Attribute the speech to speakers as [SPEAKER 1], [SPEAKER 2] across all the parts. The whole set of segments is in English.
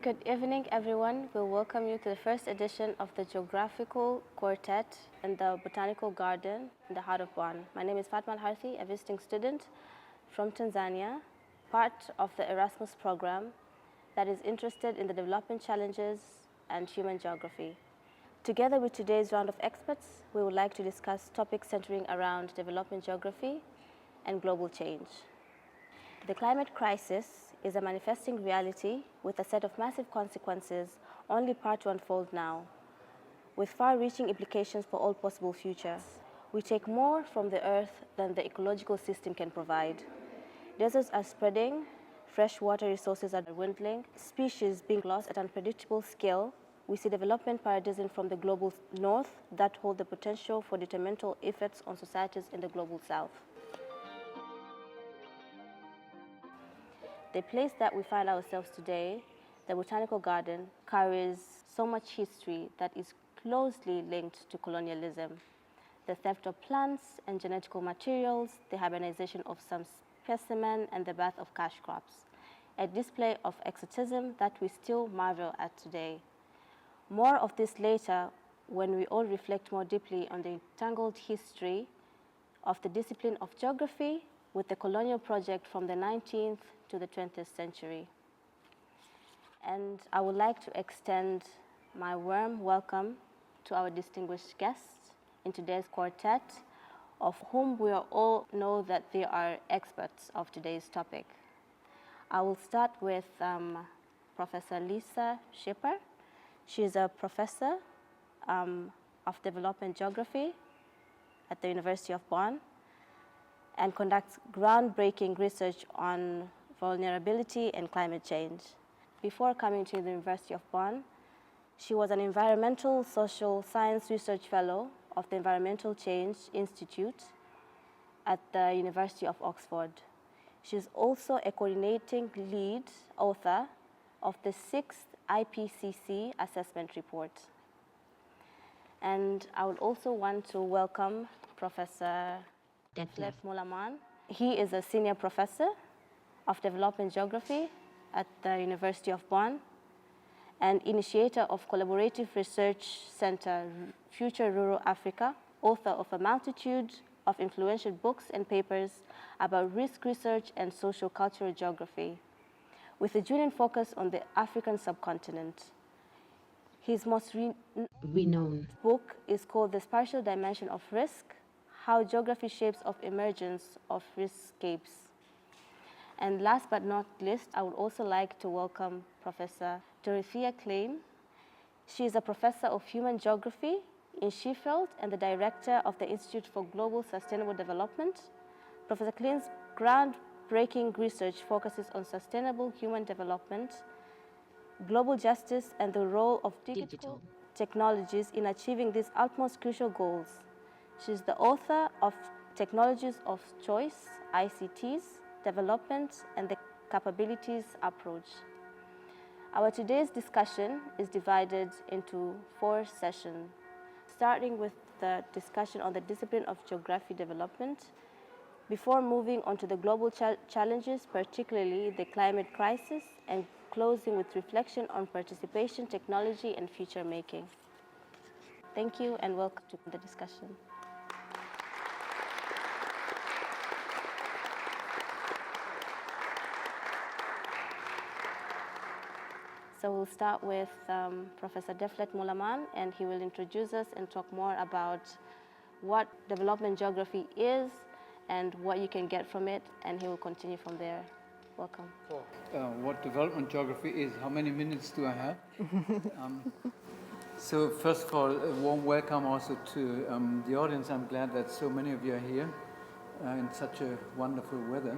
[SPEAKER 1] Good evening, everyone. We'll welcome you to the first edition of the Geographical Quartet in the Botanical Garden in the heart of Bonn. My name is Fatma Al-Harthy, a visiting student from Tanzania, part of the Erasmus program that is interested in the development challenges and human geography. Together with today's round of experts, we would like to discuss topics centering around development geography and global change. The climate crisis is a manifesting reality with a set of massive consequences only part to unfold now, with far-reaching implications for all possible futures. We take more from the earth than the ecological system can provide. Deserts are spreading, freshwater resources are dwindling, species being lost at unpredictable scale. We see development paradigms from the global north that hold the potential for detrimental effects on societies in the global south. The place that we find ourselves today, the Botanical Garden, carries so much history that is closely linked to colonialism. The theft of plants and genetical materials, the hibernization of some specimens, and the birth of cash crops. A display of exotism that we still marvel at today. More of this later when we all reflect more deeply on the entangled history of the discipline of geography with the colonial project from the 19th to the 20th century. And I would like to extend my warm welcome to our distinguished guests in today's quartet, of whom we all know that they are experts of today's topic. I will start with Professor Lisa Schipper. She is a professor of development geography at the University of Bonn and conducts groundbreaking research on vulnerability and climate change. Before coming to the University of Bonn, she was an environmental social science research fellow of the Environmental Change Institute at the University of Oxford. She is also a coordinating lead author of the 6th IPCC assessment report. And I would also want to welcome Professor Detlef Müller-Mahn. He is a senior professor of development geography at the University of Bonn and initiator of collaborative research center Future Rural Africa, author of a multitude of influential books and papers about risk research and social cultural geography, with a genuine focus on the African subcontinent. His most renowned book is called The Spatial Dimension of Risk: How Geography Shapes of Emergence of Riskscapes. And last but not least, I would also like to welcome Professor Dorothea Kleine. She is a professor of human geography in Sheffield and the director of the Institute for Global Sustainable Development. Professor Kleine's groundbreaking research focuses on sustainable human development, global justice, and the role of digital technologies in achieving these utmost crucial goals. She is the author of Technologies of Choice, ICTs, Development, and the Capabilities Approach. Our today's discussion is divided into 4 sessions, starting with the discussion on the discipline of geography development, before moving on to the global challenges, particularly the climate crisis, and closing with reflection on participation, technology, and future making. Thank you and welcome to the discussion. So we'll start with Professor Detlef Müller-Mahn, and he will introduce us and talk more about what development geography is and what you can get from it, and he will continue from there. Welcome.
[SPEAKER 2] What development geography is, how many minutes do I have? So first of all, a warm welcome also to the audience. I'm glad that so many of you are here in such a wonderful weather.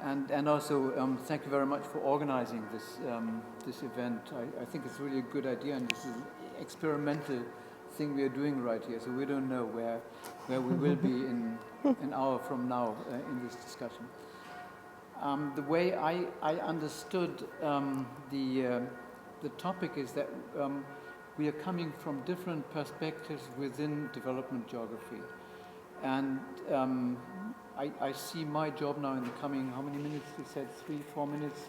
[SPEAKER 2] And also, thank you very much for organizing this event. I think it's really a good idea, and this is an experimental thing we are doing right here. So we don't know where we will be in an hour from now in this discussion. The way I understood the topic is that we are coming from different perspectives within development geography, and I see my job now in the coming, how many minutes? You said 3-4 minutes?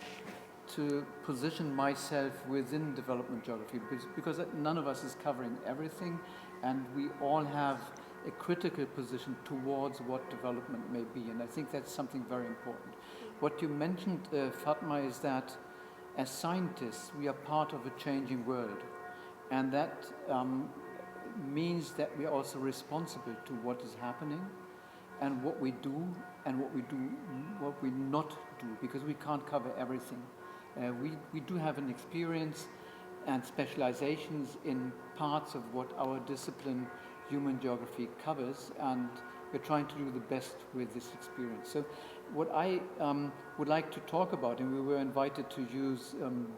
[SPEAKER 2] to position myself within development geography because none of us is covering everything, and we all have a critical position towards what development may be, and I think that's something very important. What you mentioned, Fatma, is that as scientists we are part of a changing world, and that means that we are also responsible to what is happening and what we do and what we not do, because we can't cover everything. We do have an experience and specializations in parts of what our discipline, human geography, covers, and we're trying to do the best with this experience. So what I would like to talk about, and we were invited to use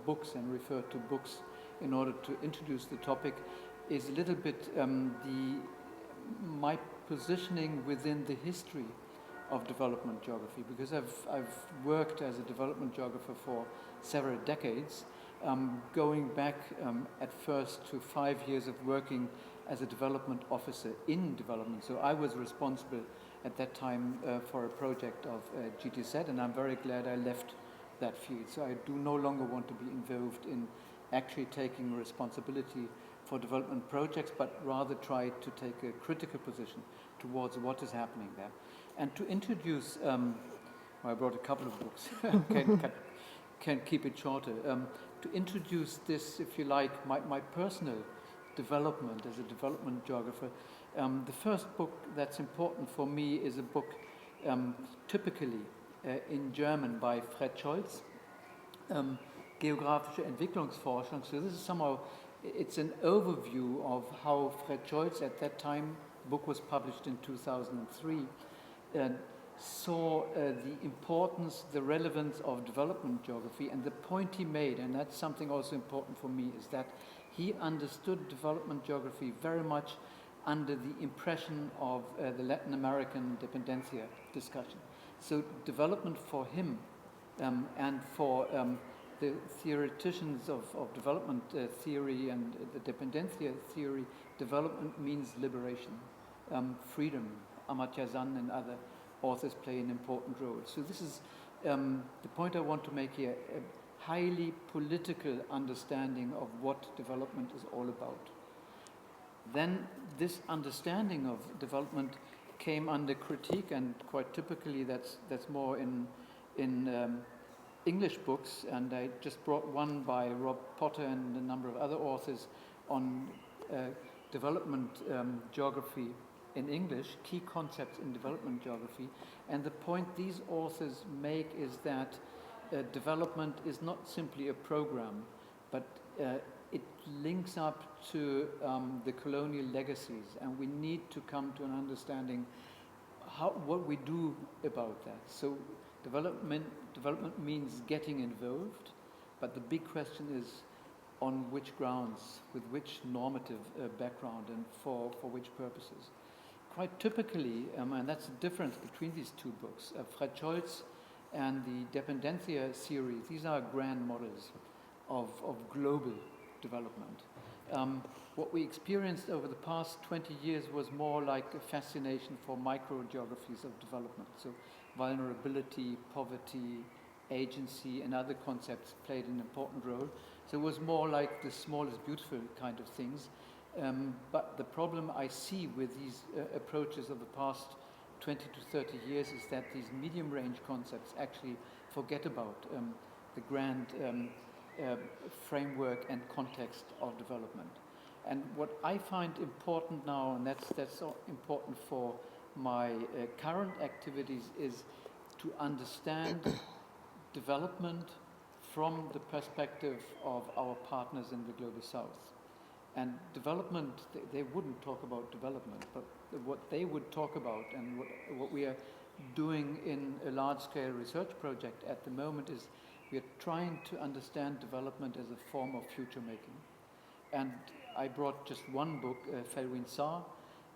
[SPEAKER 2] books and refer to books in order to introduce the topic, is a little bit my positioning within the history of development geography, because I've worked as a development geographer for several decades, going back at first to 5 years of working as a development officer in development. So I was responsible at that time for a project of GTZ, and I'm very glad I left that field. So I do no longer want to be involved in actually taking responsibility for development projects, but rather try to take a critical position towards what is happening there. And to introduce, I brought a couple of books, can keep it shorter. To introduce this, if you like, my personal development as a development geographer, the first book that's important for me is a book typically in German by Fred Scholz, Geographische Entwicklungsforschung. So this is somehow, it's an overview of how Fred Scholz at that time, book was published in 2003, saw the importance, the relevance of development geography, and the point he made, and that's something also important for me, is that he understood development geography very much under the impression of the Latin American dependencia discussion. So development for him and for the theoreticians of development theory and the dependencia theory, development means liberation, freedom. Amartya Sen and other authors play an important role. So this is the point I want to make here, a highly political understanding of what development is all about. Then this understanding of development came under critique, and quite typically that's more in English books, and I just brought one by Rob Potter and a number of other authors on development geography in English, key concepts in development geography. And the point these authors make is that development is not simply a program, but it links up to the colonial legacies, and we need to come to an understanding what we do about that. So development means getting involved, but the big question is on which grounds, with which normative background, and for which purposes. Quite typically, and that's the difference between these two books, Fred Scholz and the Dependencia series, these are grand models of global development. What we experienced over the past 20 years was more like a fascination for micro-geographies of development. So vulnerability, poverty, agency, and other concepts played an important role. So it was more like the small is beautiful kind of things. But the problem I see with these approaches of the past 20 to 30 years is that these medium-range concepts actually forget about the grand framework and context of development. And what I find important now, and that's so important for my current activities, is to understand development from the perspective of our partners in the Global South. And development, they wouldn't talk about development, but what they would talk about, and what we are doing in a large-scale research project at the moment, is we are trying to understand development as a form of future making. And I brought just one book, Felwine Sarr,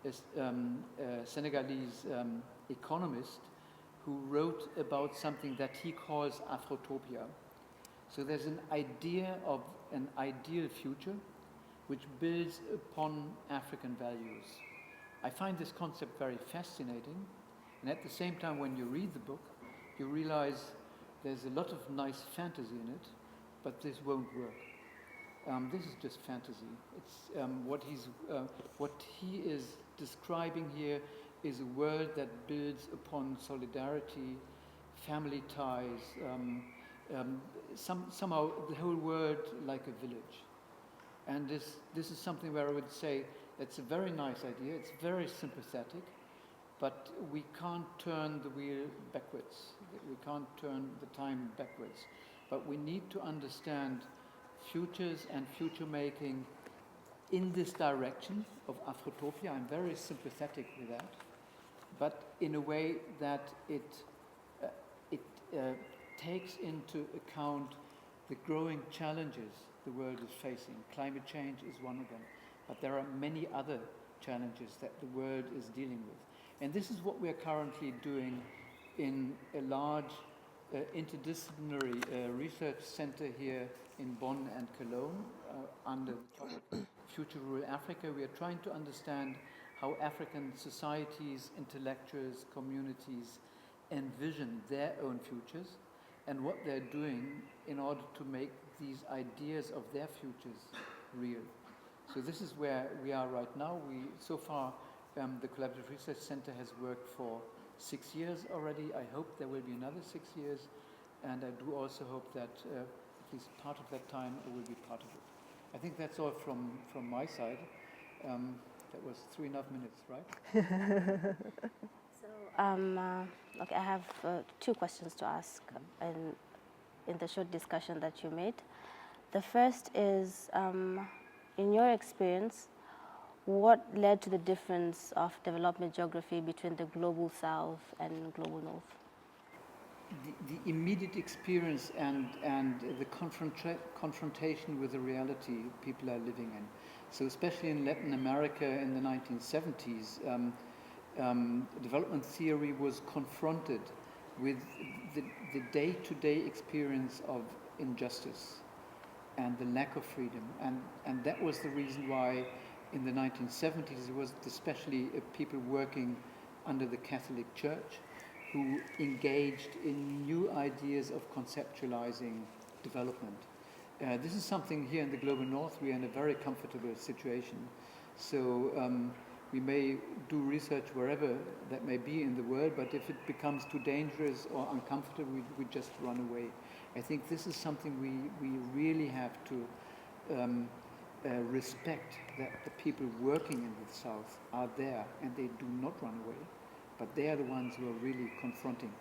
[SPEAKER 2] a Senegalese economist who wrote about something that he calls Afrotopia. So there's an idea of an ideal future which builds upon African values. I find this concept very fascinating, and at the same time when you read the book, you realize there's a lot of nice fantasy in it, but this won't work. This is just fantasy. It's what he is describing here is a world that builds upon solidarity, family ties, somehow the whole world like a village. And this is something where I would say it's a very nice idea, it's very sympathetic, but we can't turn the wheel backwards. We can't turn the time backwards. But we need to understand futures and future making in this direction of Afrotopia. I'm very sympathetic with that, but in a way that it takes into account the growing challenges the world is facing. Climate change is one of them, but there are many other challenges that the world is dealing with. And this is what we are currently doing in a large interdisciplinary research center here in Bonn and Cologne under the topic Future Rural Africa. We are trying to understand how African societies, intellectuals, communities envision their own futures and what they're doing in order to make these ideas of their futures real. So this is where we are right now. So far, the Collaborative Research Center has worked for 6 years already. I hope there will be another 6 years, and I do also hope that at least part of that time I will be part of it. I think that's all from my side. That was 3.5 minutes, right?
[SPEAKER 1] Okay, I have 2 questions to ask in the short discussion that you made. The first is, in your experience, what led to the difference of development geography between the global south and global north?
[SPEAKER 2] The immediate experience and the confrontation with the reality people are living in. So especially in Latin America in the 1970s, development theory was confronted with the day-to-day experience of injustice and the lack of freedom. And that was the reason why in the 1970s it was especially people working under the Catholic Church who engaged in new ideas of conceptualizing development. This is something here in the global north, we are in a very comfortable situation. So we may do research wherever that may be in the world, but if it becomes too dangerous or uncomfortable, we just run away. I think this is something we really have to respect, that the people working in the south are there and they do not run away, but they are the ones who are really confronting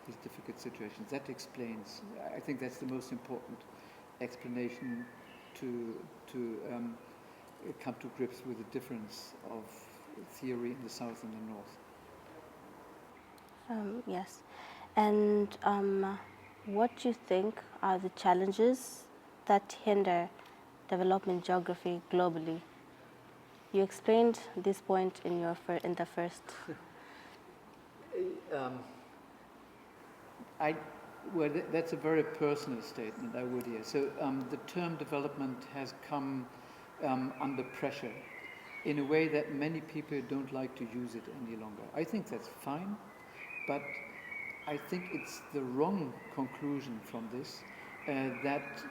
[SPEAKER 2] these difficult situations. That explains, I think that's the most important explanation to come to grips with the difference of theory in the south and the north.
[SPEAKER 1] Yes, and what do you think are the challenges that hinder development geography globally? You explained this point in the first.
[SPEAKER 2] Well, that's a very personal statement, I would hear. So the term development has come under pressure in a way that many people don't like to use it any longer. I think that's fine, but I think it's the wrong conclusion from this, that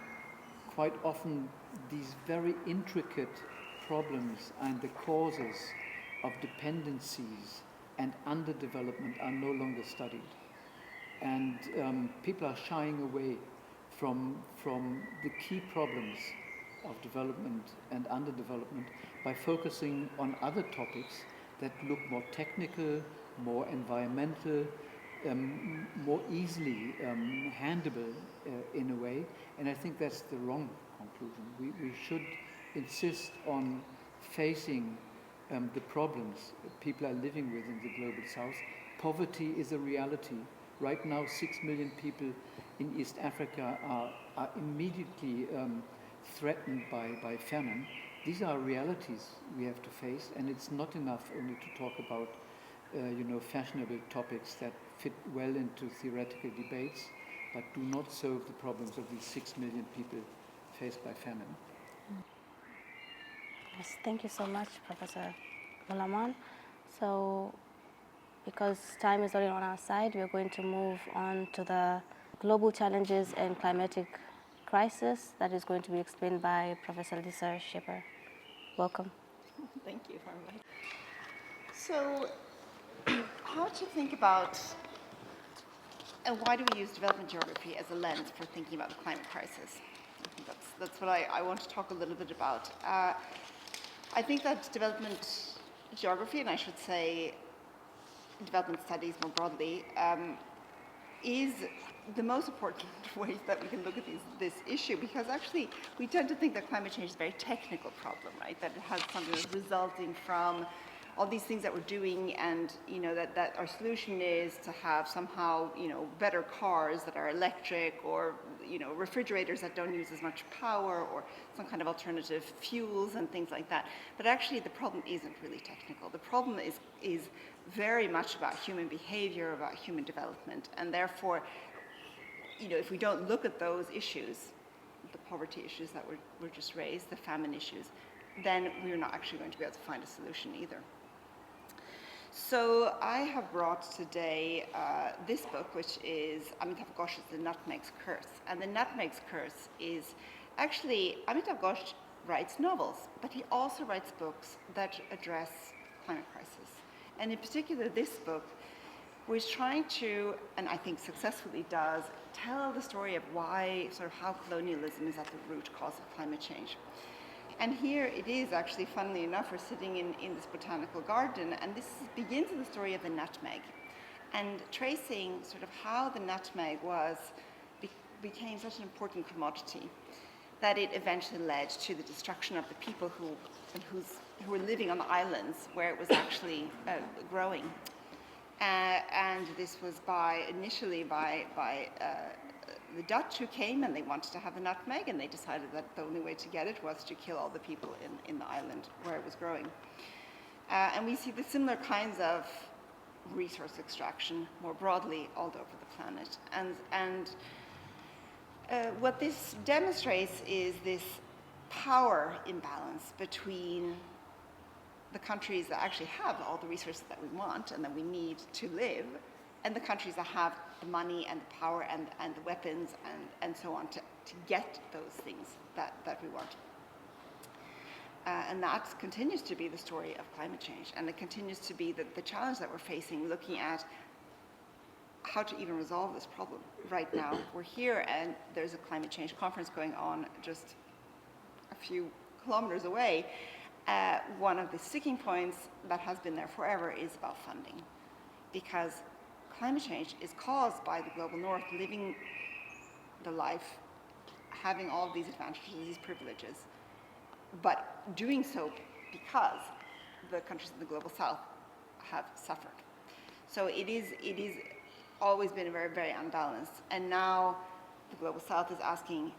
[SPEAKER 2] quite often these very intricate problems and the causes of dependencies and underdevelopment are no longer studied. And people are shying away from the key problems of development and underdevelopment by focusing on other topics that look more technical, more environmental, more easily handleable in a way. And I think that's the wrong conclusion. We should insist on facing the problems people are living with in the global south. Poverty is a reality. Right now, 6 million people in East Africa are immediately threatened by famine. These are realities we have to face, and it's not enough only to talk about fashionable topics that fit well into theoretical debates, but do not solve the problems of these 6 million people faced by famine.
[SPEAKER 1] Yes, thank you so much, Professor Müller-Mahn. So, because time is already on our side, we're going to move on to the global challenges and climatic crisis that is going to be explained by Professor Lisa Schipper. Welcome.
[SPEAKER 3] Thank you for inviting. So, how to think about, and why do we use development geography as a lens for thinking about the climate crisis? I think that's what I want to talk a little bit about. I think that development geography, and I should say development studies more broadly, is the most important ways that we can look at this issue, because actually we tend to think that climate change is a very technical problem, right? That it has something that's resulting from all these things that we're doing, and that our solution is to have somehow better cars that are electric, or refrigerators that don't use as much power, or some kind of alternative fuels and things like that. But actually the problem isn't really technical. The problem is very much about human behavior, about human development, and therefore if we don't look at those issues, the poverty issues that were just raised, the famine issues, then we're not actually going to be able to find a solution either. So I have brought today this book, which is Amitav Ghosh's The Nutmeg's Curse. And The Nutmeg's Curse is actually, Amitav Ghosh writes novels, but he also writes books that address climate crisis. And in particular, this book was trying to, and I think successfully does, tell the story of how colonialism is at the root cause of climate change. And here it is actually, funnily enough, we're sitting in this botanical garden, and this begins with the story of the nutmeg, and tracing sort of how the nutmeg became such an important commodity that it eventually led to the destruction of the people who were living on the islands where it was actually growing. And this was initially by the Dutch, who came and they wanted to have a nutmeg, and they decided that the only way to get it was to kill all the people in the island where it was growing. And we see the similar kinds of resource extraction more broadly all over the planet. And what this demonstrates is this power imbalance between the countries that actually have all the resources that we want and that we need to live, and the countries that have the money and the power and the weapons and so on to get those things that we want. And that continues to be the story of climate change, and it continues to be the challenge that we're facing, looking at how to even resolve this problem. Right now, we're here, and there's a climate change conference going on just a few kilometers away. One of the sticking points that has been there forever is about funding, because climate change is caused by the global north living the life, having all of these advantages, these privileges, but doing so because the countries in the global south have suffered. So it is always been very, very unbalanced. And now the global south is asking,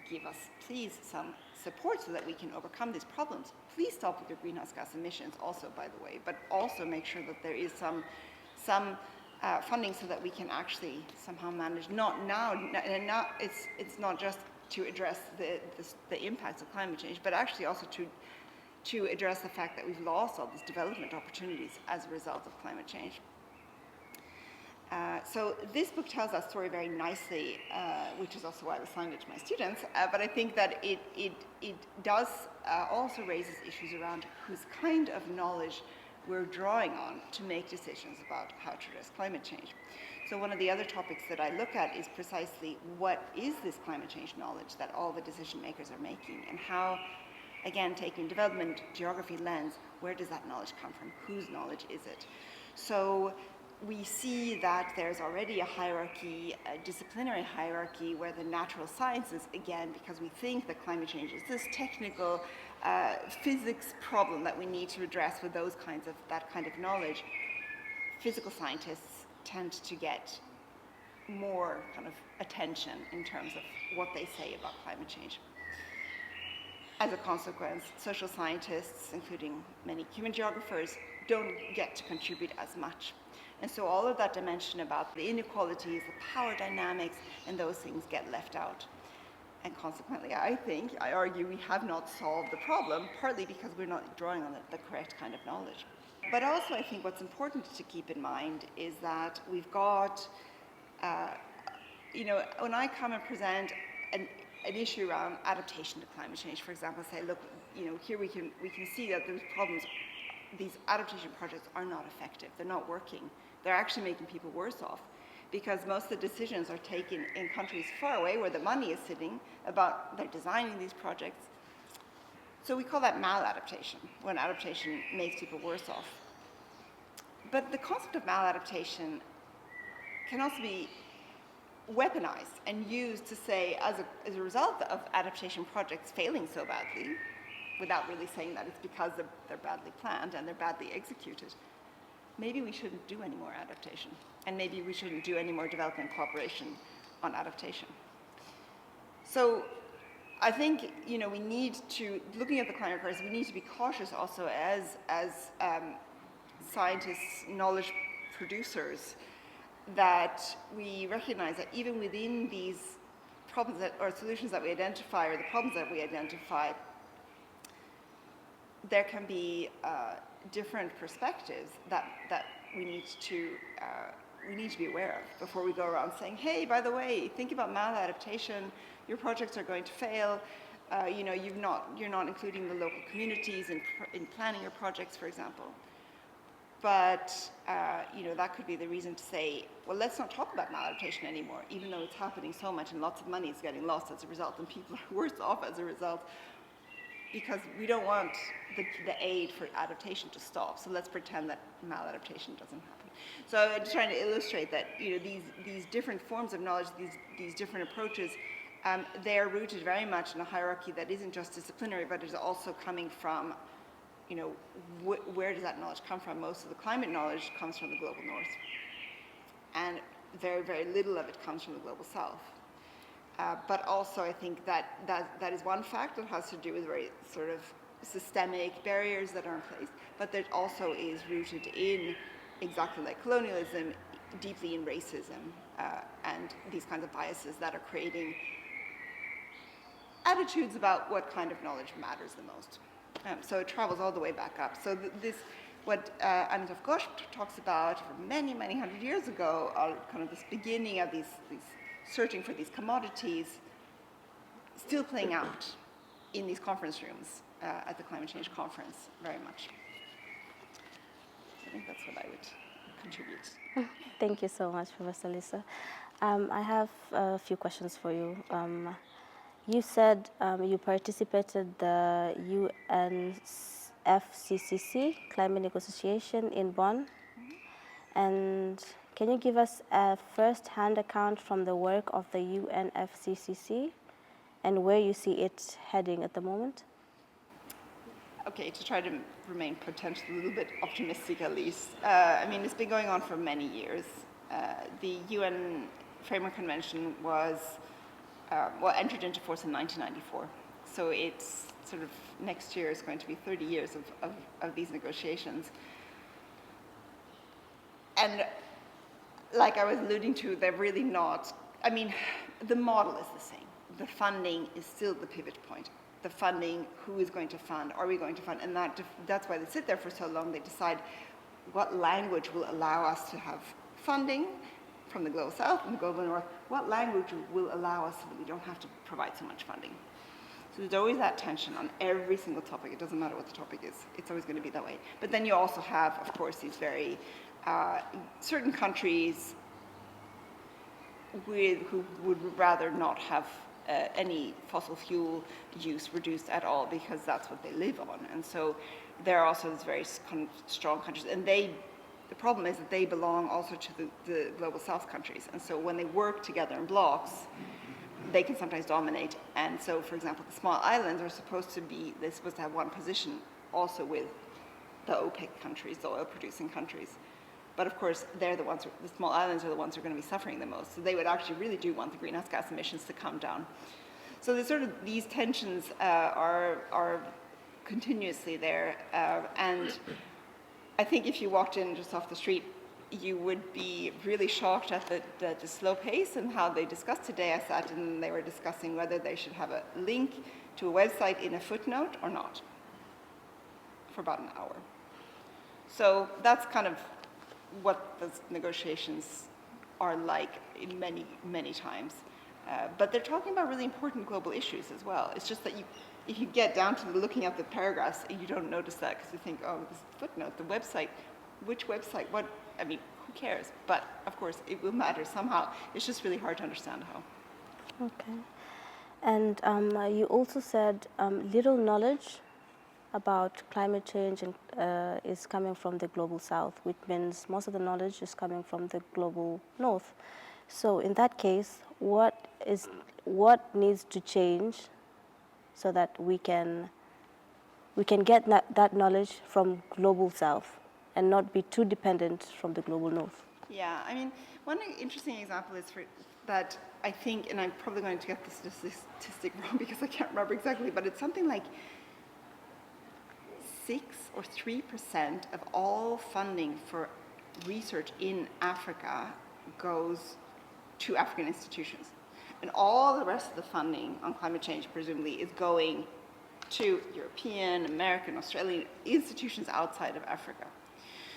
[SPEAKER 3] give us please some support so that we can overcome these problems. Please stop with your greenhouse gas emissions also, by the way, but also make sure that there is some funding so that we can actually somehow manage, it's not just to address the impacts of climate change, but actually also to address the fact that we've lost all these development opportunities as a result of climate change. So this book tells that story very nicely, which is also why I assigned it to my students, but I think that it does also raises issues around whose kind of knowledge we're drawing on to make decisions about how to address climate change. So one of the other topics that I look at is precisely what is this climate change knowledge that all the decision makers are making, and how, again, taking development geography lens, where does that knowledge come from? Whose knowledge is it? So we see that there's already a hierarchy, a disciplinary hierarchy, where the natural sciences, again, because we think that climate change is this technical physics problem that we need to address with that kind of knowledge, physical scientists tend to get more kind of attention in terms of what they say about climate change. As a consequence, social scientists, including many human geographers, don't get to contribute as much. And so all of that dimension about the inequalities, the power dynamics, and those things get left out. And consequently, I argue, we have not solved the problem, partly because we're not drawing on the correct kind of knowledge. But also, I think what's important to keep in mind is that we've got, when I come and present an issue around adaptation to climate change, for example, say, look, here we can see that there's problems. These adaptation projects are not effective. They're not working. They're actually making people worse off because most of the decisions are taken in countries far away where the money is sitting about they're designing these projects. So we call that maladaptation, when adaptation makes people worse off. But the concept of maladaptation can also be weaponized and used to say, as a result of adaptation projects failing so badly, without really saying that it's because they're badly planned and they're badly executed, maybe we shouldn't do any more adaptation. And maybe we shouldn't do any more development cooperation on adaptation. So I think we need to, looking at the climate crisis, we need to be cautious also as scientists, knowledge producers, that we recognize that even within these problems or solutions that we identify, or the problems that we identify, there can be different perspectives that we need to be aware of before we go around saying, hey, by the way, think about maladaptation. Your projects are going to fail. You're not including the local communities in planning your projects, for example. But that could be the reason to say, well, let's not talk about maladaptation anymore, even though it's happening so much and lots of money is getting lost as a result, and people are worse off as a result, because we don't want the aid for adaptation to stop. So let's pretend that maladaptation doesn't happen. So I'm just trying to illustrate that these different forms of knowledge, these different approaches, they are rooted very much in a hierarchy that isn't just disciplinary, but is also coming from, where does that knowledge come from? Most of the climate knowledge comes from the global north. And very, very little of it comes from the global south. But also I think that is one fact that has to do with very sort of systemic barriers that are in place, but that also is rooted in, exactly like colonialism, deeply in racism and these kinds of biases that are creating attitudes about what kind of knowledge matters the most. So it travels all the way back up. So what Amitav Ghosh talks about many, many hundred years ago, are kind of this beginning of these searching for these commodities, still playing out in these conference rooms at the climate change conference very much. I think that's what I would contribute.
[SPEAKER 1] Thank you so much, Professor Lisa. I have a few questions for you. You said you participated the UNFCCC climate negotiation in Bonn. Mm-hmm. And can you give us a first-hand account from the work of the UNFCCC and where you see it heading at the moment?
[SPEAKER 3] Okay, to try to remain potentially a little bit optimistic at least. It's been going on for many years. The UN Framework Convention was entered into force in 1994. So it's sort of next year is going to be 30 years of these negotiations. And like I was alluding to, they're really not, the model is the same. The funding is still the pivot point. The funding, who is going to fund, are we going to fund? And that's why they sit there for so long. They decide what language will allow us to have funding from the global south and the global north. What language will allow us so that we don't have to provide so much funding? So there's always that tension on every single topic. It doesn't matter what the topic is. It's always going to be that way. But then you also have, of course, these very certain countries who would rather not have any fossil fuel use reduced at all because that's what they live on. And so there are also these very strong countries. And the problem is that they belong also to the global south countries. And so when they work together in blocks, they can sometimes dominate. And so, for example, the small islands are supposed to have one position also with the OPEC countries, the oil producing countries. But of course, the small islands are the ones who are going to be suffering the most. So they would actually really do want the greenhouse gas emissions to come down. So these tensions are continuously there. And I think if you walked in just off the street, you would be really shocked at the slow pace and how they discussed today. I sat and they were discussing whether they should have a link to a website in a footnote or not for about an hour. So that's kind of what the negotiations are like many, many times. But they're talking about really important global issues as well. It's just that if you get down to looking at the paragraphs, you don't notice that because you think, oh, this footnote, the website, which website, what, I mean, who cares? But of course, it will matter somehow. It's just really hard to understand how.
[SPEAKER 1] Okay. And you also said little knowledge about climate change is coming from the global south, which means most of the knowledge is coming from the global north. So in that case, what needs to change so that we can get that knowledge from global south and not be too dependent from the global north?
[SPEAKER 3] Yeah, I mean, one interesting example is that I think, and I'm probably going to get the statistic wrong because I can't remember exactly, but it's something like 6 or 3% of all funding for research in Africa goes to African institutions. And all the rest of the funding on climate change, presumably, is going to European, American, Australian institutions outside of Africa.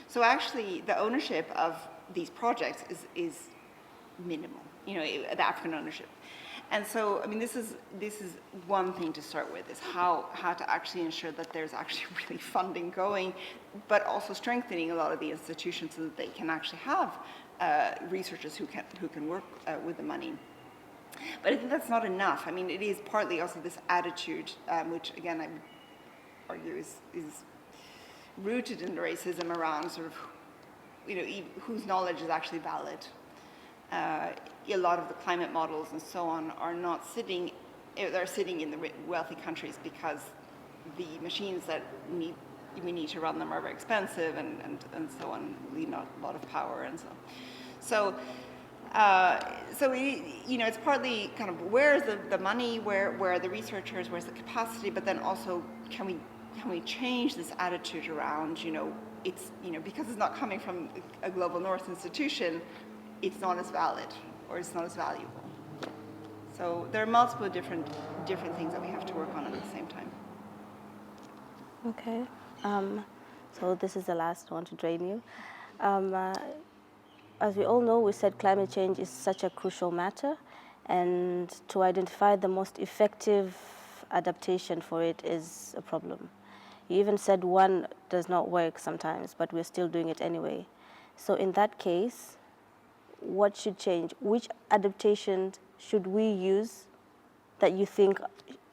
[SPEAKER 3] So actually, the ownership of these projects is minimal, the African ownership. And so, I mean, this is one thing to start with, is how to actually ensure that there's actually really funding going, but also strengthening a lot of the institutions so that they can actually have researchers who can work with the money. But I think that's not enough. I mean, it is partly also this attitude, which again I would argue is rooted in racism around sort of, whose knowledge is actually valid. A lot of the climate models and so on are not sitting, they're sitting in the wealthy countries because the machines that we need to run them are very expensive and so on, really not a lot of power and so on. So it's partly kind of where's the money, where are the researchers, where's the capacity, but then also can we change this attitude around, it's, because it's not coming from a global north institution, it's not as valid or it's not as valuable. So there are multiple different things that we have to work on at the same time.
[SPEAKER 1] Okay. So this is the last one to drain you. As we all know, we said climate change is such a crucial matter, and to identify the most effective adaptation for it is a problem. You even said one does not work sometimes, but we're still doing it anyway. So in that case, what should change? Which adaptations should we use that you think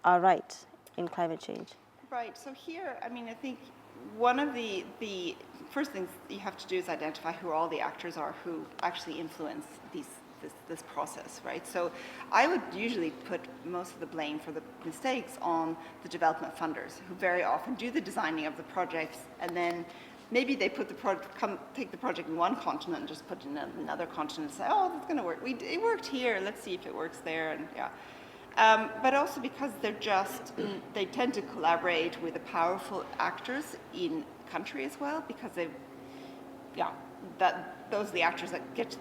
[SPEAKER 1] are right in climate change?
[SPEAKER 3] Right, so here, I mean, I think one of the first things you have to do is identify who all the actors are who actually influence this process, right? So I would usually put most of the blame for the mistakes on the development funders, who very often do the designing of the projects, and then maybe they put take the project in one continent and just put it in another continent and say, oh, that's going to work. It worked here, let's see if it works there, and yeah. But also because they tend to collaborate with the powerful actors in country as well, because those are the actors that get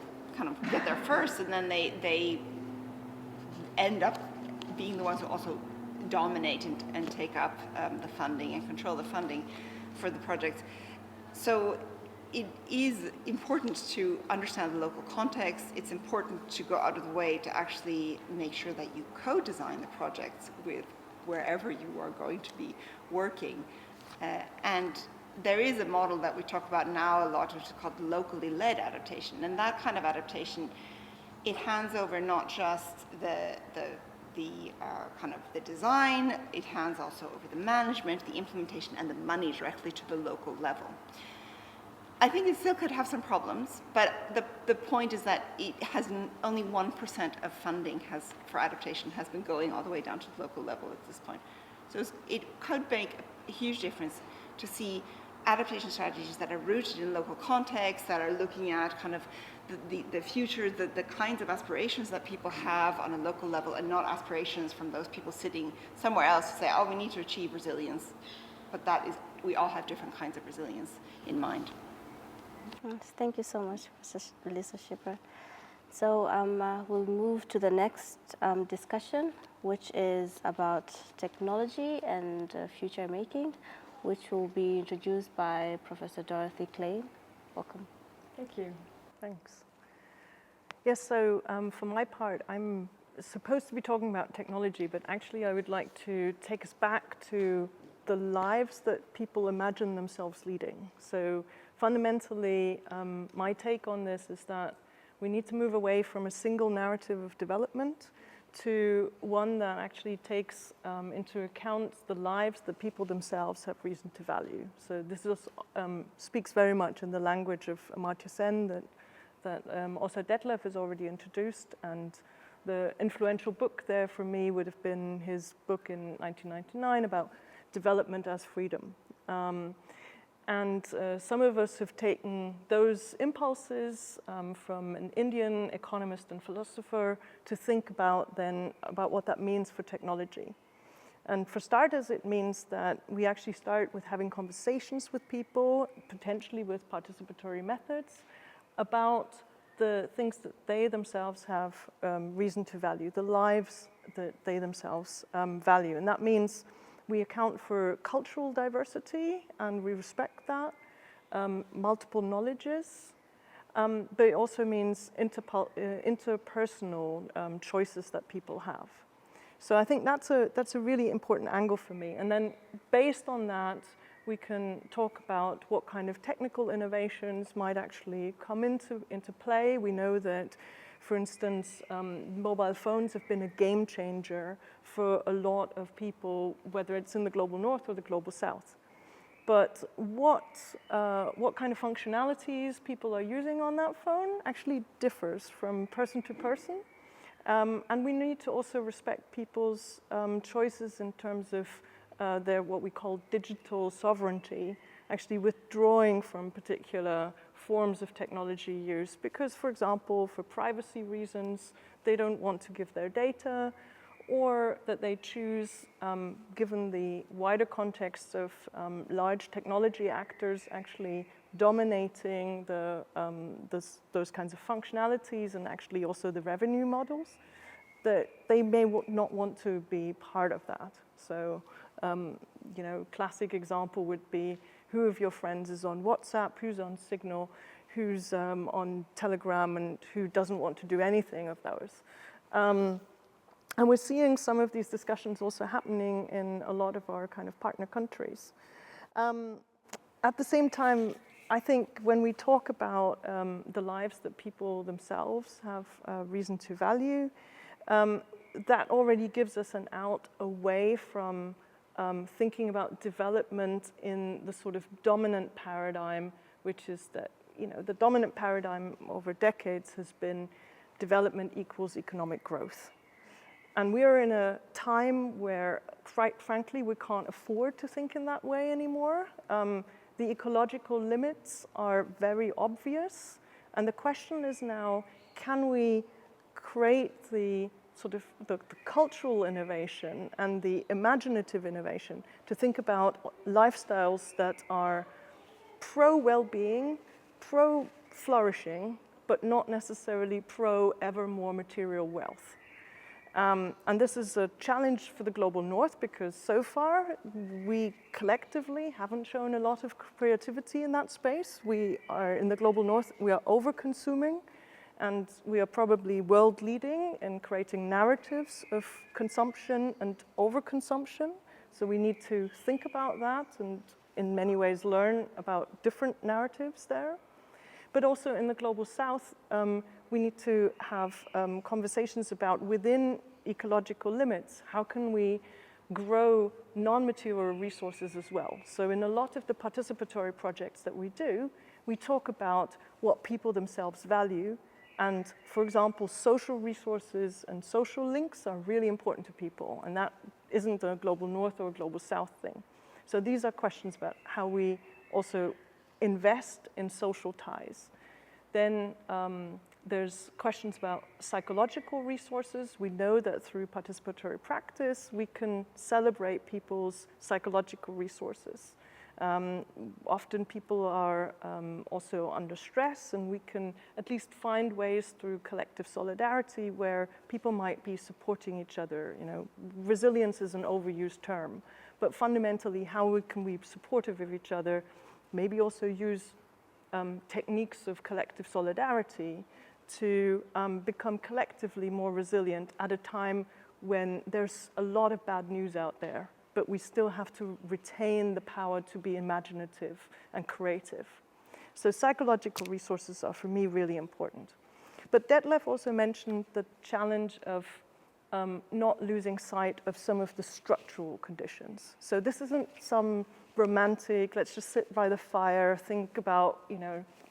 [SPEAKER 3] there first, and then they end up being the ones who also dominate and take up the funding and control the funding for the projects. So it is important to understand the local context. It's important to go out of the way to actually make sure that you co-design the projects with wherever you are going to be working. And there is a model that we talk about now a lot, which is called locally led adaptation. And that kind of adaptation, it hands over not just the design, it hands also over the management, the implementation, and the money directly to the local level. I think it still could have some problems, but the point is that it has only 1% of funding for adaptation has been going all the way down to the local level at this point. So it could make a huge difference to see adaptation strategies that are rooted in local context, that are looking at kind of the future, the kinds of aspirations that people have on a local level, and not aspirations from those people sitting somewhere else to say, oh, we need to achieve resilience. But we all have different kinds of resilience in mind.
[SPEAKER 1] Thank you so much, Prof Lisa Schipper. So we'll move to the next discussion, which is about technology and future making, which will be introduced by Professor Dorothea Kleine. Welcome.
[SPEAKER 4] Thank you. Thanks. Yes, so for my part, I'm supposed to be talking about technology, but actually I would like to take us back to the lives that people imagine themselves leading. So fundamentally, my take on this is that we need to move away from a single narrative of development to one that actually takes into account the lives that people themselves have reason to value. So this is, speaks very much in the language of Amartya Sen that also Detlef has already introduced, and the influential book there for me would have been his book in 1999 about development as freedom. Some of us have taken those impulses from an Indian economist and philosopher to think about what that means for technology. And for starters, it means that we actually start with having conversations with people, potentially with participatory methods, about the things that they themselves have reason to value, the lives that they themselves value. And that means we account for cultural diversity, and we respect that, multiple knowledges, but it also means interpersonal choices that people have. So I think that's a really important angle for me. And then based on that, we can talk about what kind of technical innovations might actually come into play. We know that, for instance, mobile phones have been a game changer for a lot of people, whether it's in the global north or the global south. But what kind of functionalities people are using on that phone actually differs from person to person. And we need to also respect people's choices in terms of their what we call digital sovereignty, actually withdrawing from particular forms of technology use because, for example, for privacy reasons, they don't want to give their data, or that they choose, given the wider context of large technology actors actually dominating those kinds of functionalities and actually also the revenue models, that they may not want to be part of that. So, you know, classic example would be who of your friends is on WhatsApp, who's on Signal, who's on Telegram, and who doesn't want to do anything of those. And we're seeing some of these discussions also happening in a lot of our kind of partner countries. At the same time, I think when we talk about the lives that people themselves have reason to value, that already gives us an out away from thinking about development in the sort of dominant paradigm, which is that, you know, the dominant paradigm over decades has been development equals economic growth. And we are in a time where, quite frankly, we can't afford to think in that way anymore. The ecological limits are very obvious. And the question is now, can we create the sort of the cultural innovation and the imaginative innovation to think about lifestyles that are pro-well-being, pro-flourishing, but not necessarily pro-ever more material wealth. And this is a challenge for the global north because so far we collectively haven't shown a lot of creativity in that space. We are in the global north, we are over-consuming, and we are probably world leading in creating narratives of consumption and overconsumption. So we need to think about that and in many ways learn about different narratives there. But also in the global south, we need to have conversations about within ecological limits, how can we grow non-material resources as well? So in a lot of the participatory projects that we do, we talk about what people themselves value. And for example, social resources and social links are really important to people. And that isn't a global north or a global south thing. So these are questions about how we also invest in social ties. Then there's questions about psychological resources. We know that through participatory practice, we can celebrate people's psychological resources. Often people are also under stress, and we can at least find ways through collective solidarity where people might be supporting each other. You know, resilience is an overused term, but fundamentally, how can we be supportive of each other? Maybe also use techniques of collective solidarity to become collectively more resilient at a time when there's a lot of bad news out there, but we still have to retain the power to be imaginative and creative. So psychological resources are, for me, really important. But Detlef also mentioned the challenge of not losing sight of some of the structural conditions. So this isn't some romantic, let's just sit by the fire, think about,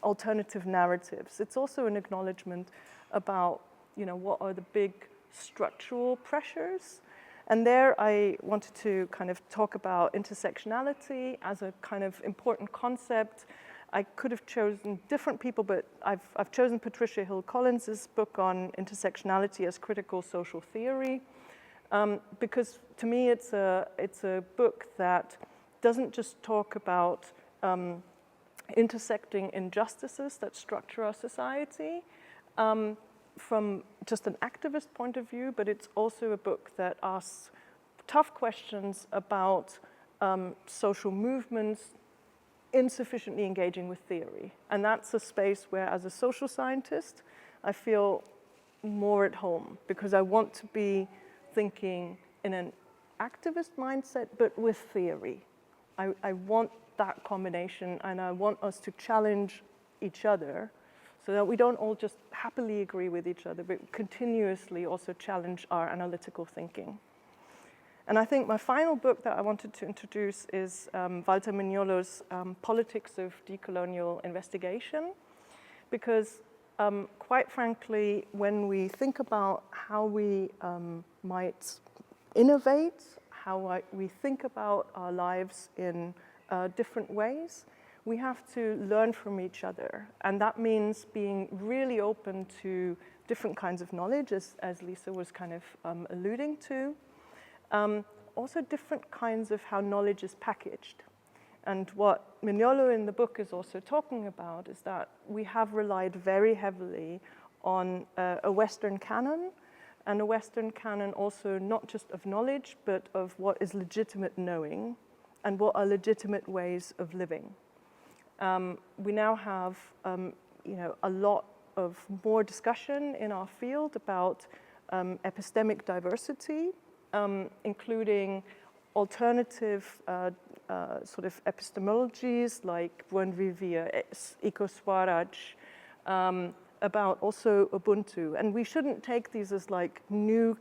[SPEAKER 4] alternative narratives. It's also an acknowledgement about, what are the big structural pressures. And there I wanted to kind of talk about intersectionality as a kind of important concept. I could have chosen different people, but I've chosen Patricia Hill Collins' book on intersectionality as critical social theory, because to me it's a book that doesn't just talk about intersecting injustices that structure our society from just an activist point of view, but it's also a book that asks tough questions about social movements insufficiently engaging with theory. And that's a space where, as a social scientist, I feel more at home, because I want to be thinking in an activist mindset, but with theory. I want that combination, and I want us to challenge each other so that we don't all just happily agree with each other, but continuously also challenge our analytical thinking. And I think my final book that I wanted to introduce is Walter Mignolo's Politics of Decolonial Investigation, because quite frankly, when we think about how we might innovate, how we think about our lives in different ways, we have to learn from each other. And that means being really open to different kinds of knowledge, as Lisa was kind of alluding to. Also different kinds of how knowledge is packaged. And what Mignolo in the book is also talking about is that we have relied very heavily on a Western canon, and a Western canon also not just of knowledge, but of what is legitimate knowing and what are legitimate ways of living. We now have a lot of more discussion in our field about epistemic diversity, including alternative sort of epistemologies like Buen Vivir, Eco-Swaraj, about also Ubuntu. And we shouldn't take these as like new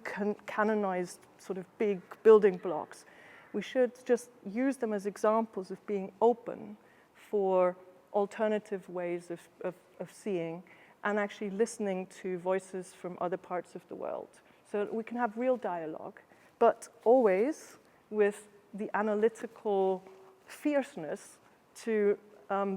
[SPEAKER 4] canonized sort of big building blocks. We should just use them as examples of being open for alternative ways of seeing and actually listening to voices from other parts of the world. So we can have real dialogue, but always with the analytical fierceness to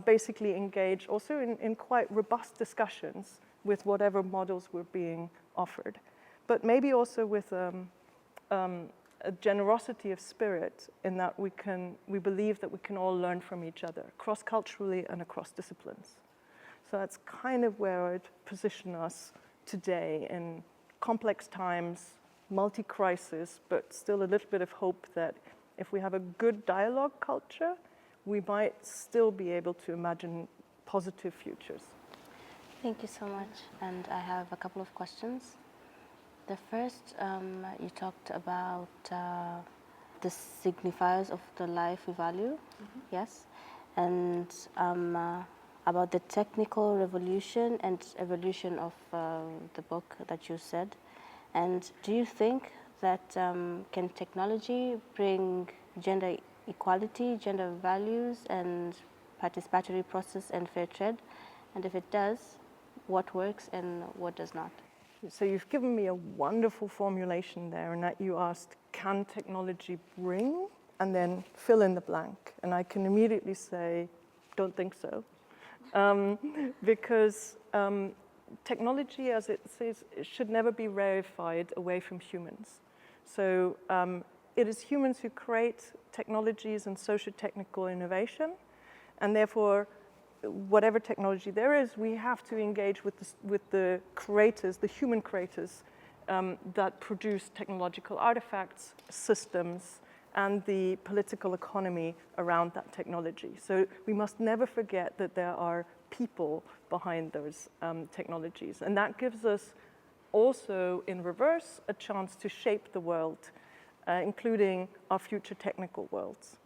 [SPEAKER 4] basically engage also in quite robust discussions with whatever models were being offered. But maybe also with a generosity of spirit in that we believe that we can all learn from each other, cross-culturally and across disciplines. So that's kind of where I'd position us today in complex times, multi-crisis, but still a little bit of hope that if we have a good dialogue culture, we might still be able to imagine positive futures.
[SPEAKER 1] Thank you so much. And I have a couple of questions. The first, you talked about the signifiers of the life we value, yes, and about the technical revolution and evolution of the book that you said. And do you think that can technology bring gender equality, gender values, and participatory process and fair trade? And if it does, what works and what does not?
[SPEAKER 4] So you've given me a wonderful formulation there, in that you asked, can technology bring, and then fill in the blank. And I can immediately say, don't think so. Because technology, as it says, should never be reified away from humans. So it is humans who create technologies and socio-technical innovation, and therefore, whatever technology there is, we have to engage with the creators, the human creators that produce technological artifacts, systems, and the political economy around that technology. So we must never forget that there are people behind those technologies. And that gives us also, in reverse, a chance to shape the world, including our future technical worlds.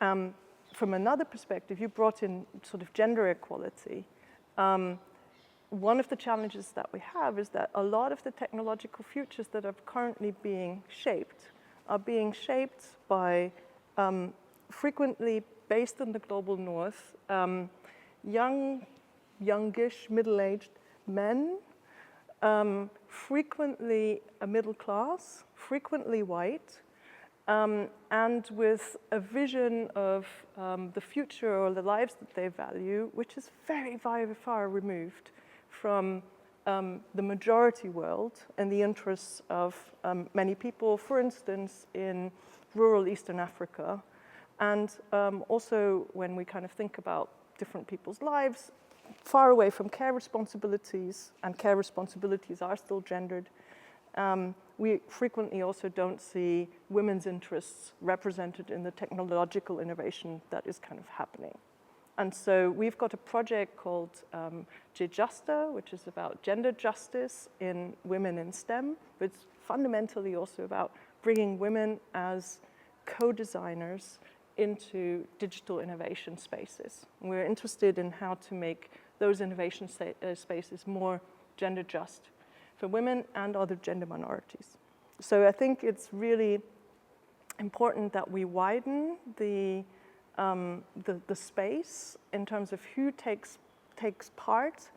[SPEAKER 4] From another perspective, you brought in sort of gender equality. One of the challenges that we have is that a lot of the technological futures that are currently being shaped are being shaped by, frequently based in the global north, youngish, middle-aged men, frequently a middle class, frequently white, and with a vision of the future or the lives that they value, which is very, very far removed from the majority world and the interests of many people, for instance, in rural Eastern Africa. And also when we kind of think about different people's lives, far away from care responsibilities, and care responsibilities are still gendered, we frequently also don't see women's interests represented in the technological innovation that is kind of happening. And so we've got a project called Gejusta, which is about gender justice in women in STEM, but it's fundamentally also about bringing women as co-designers into digital innovation spaces. We're interested in how to make those innovation spaces more gender just for women and other gender minorities. So I think it's really important that we widen the space in terms of who takes part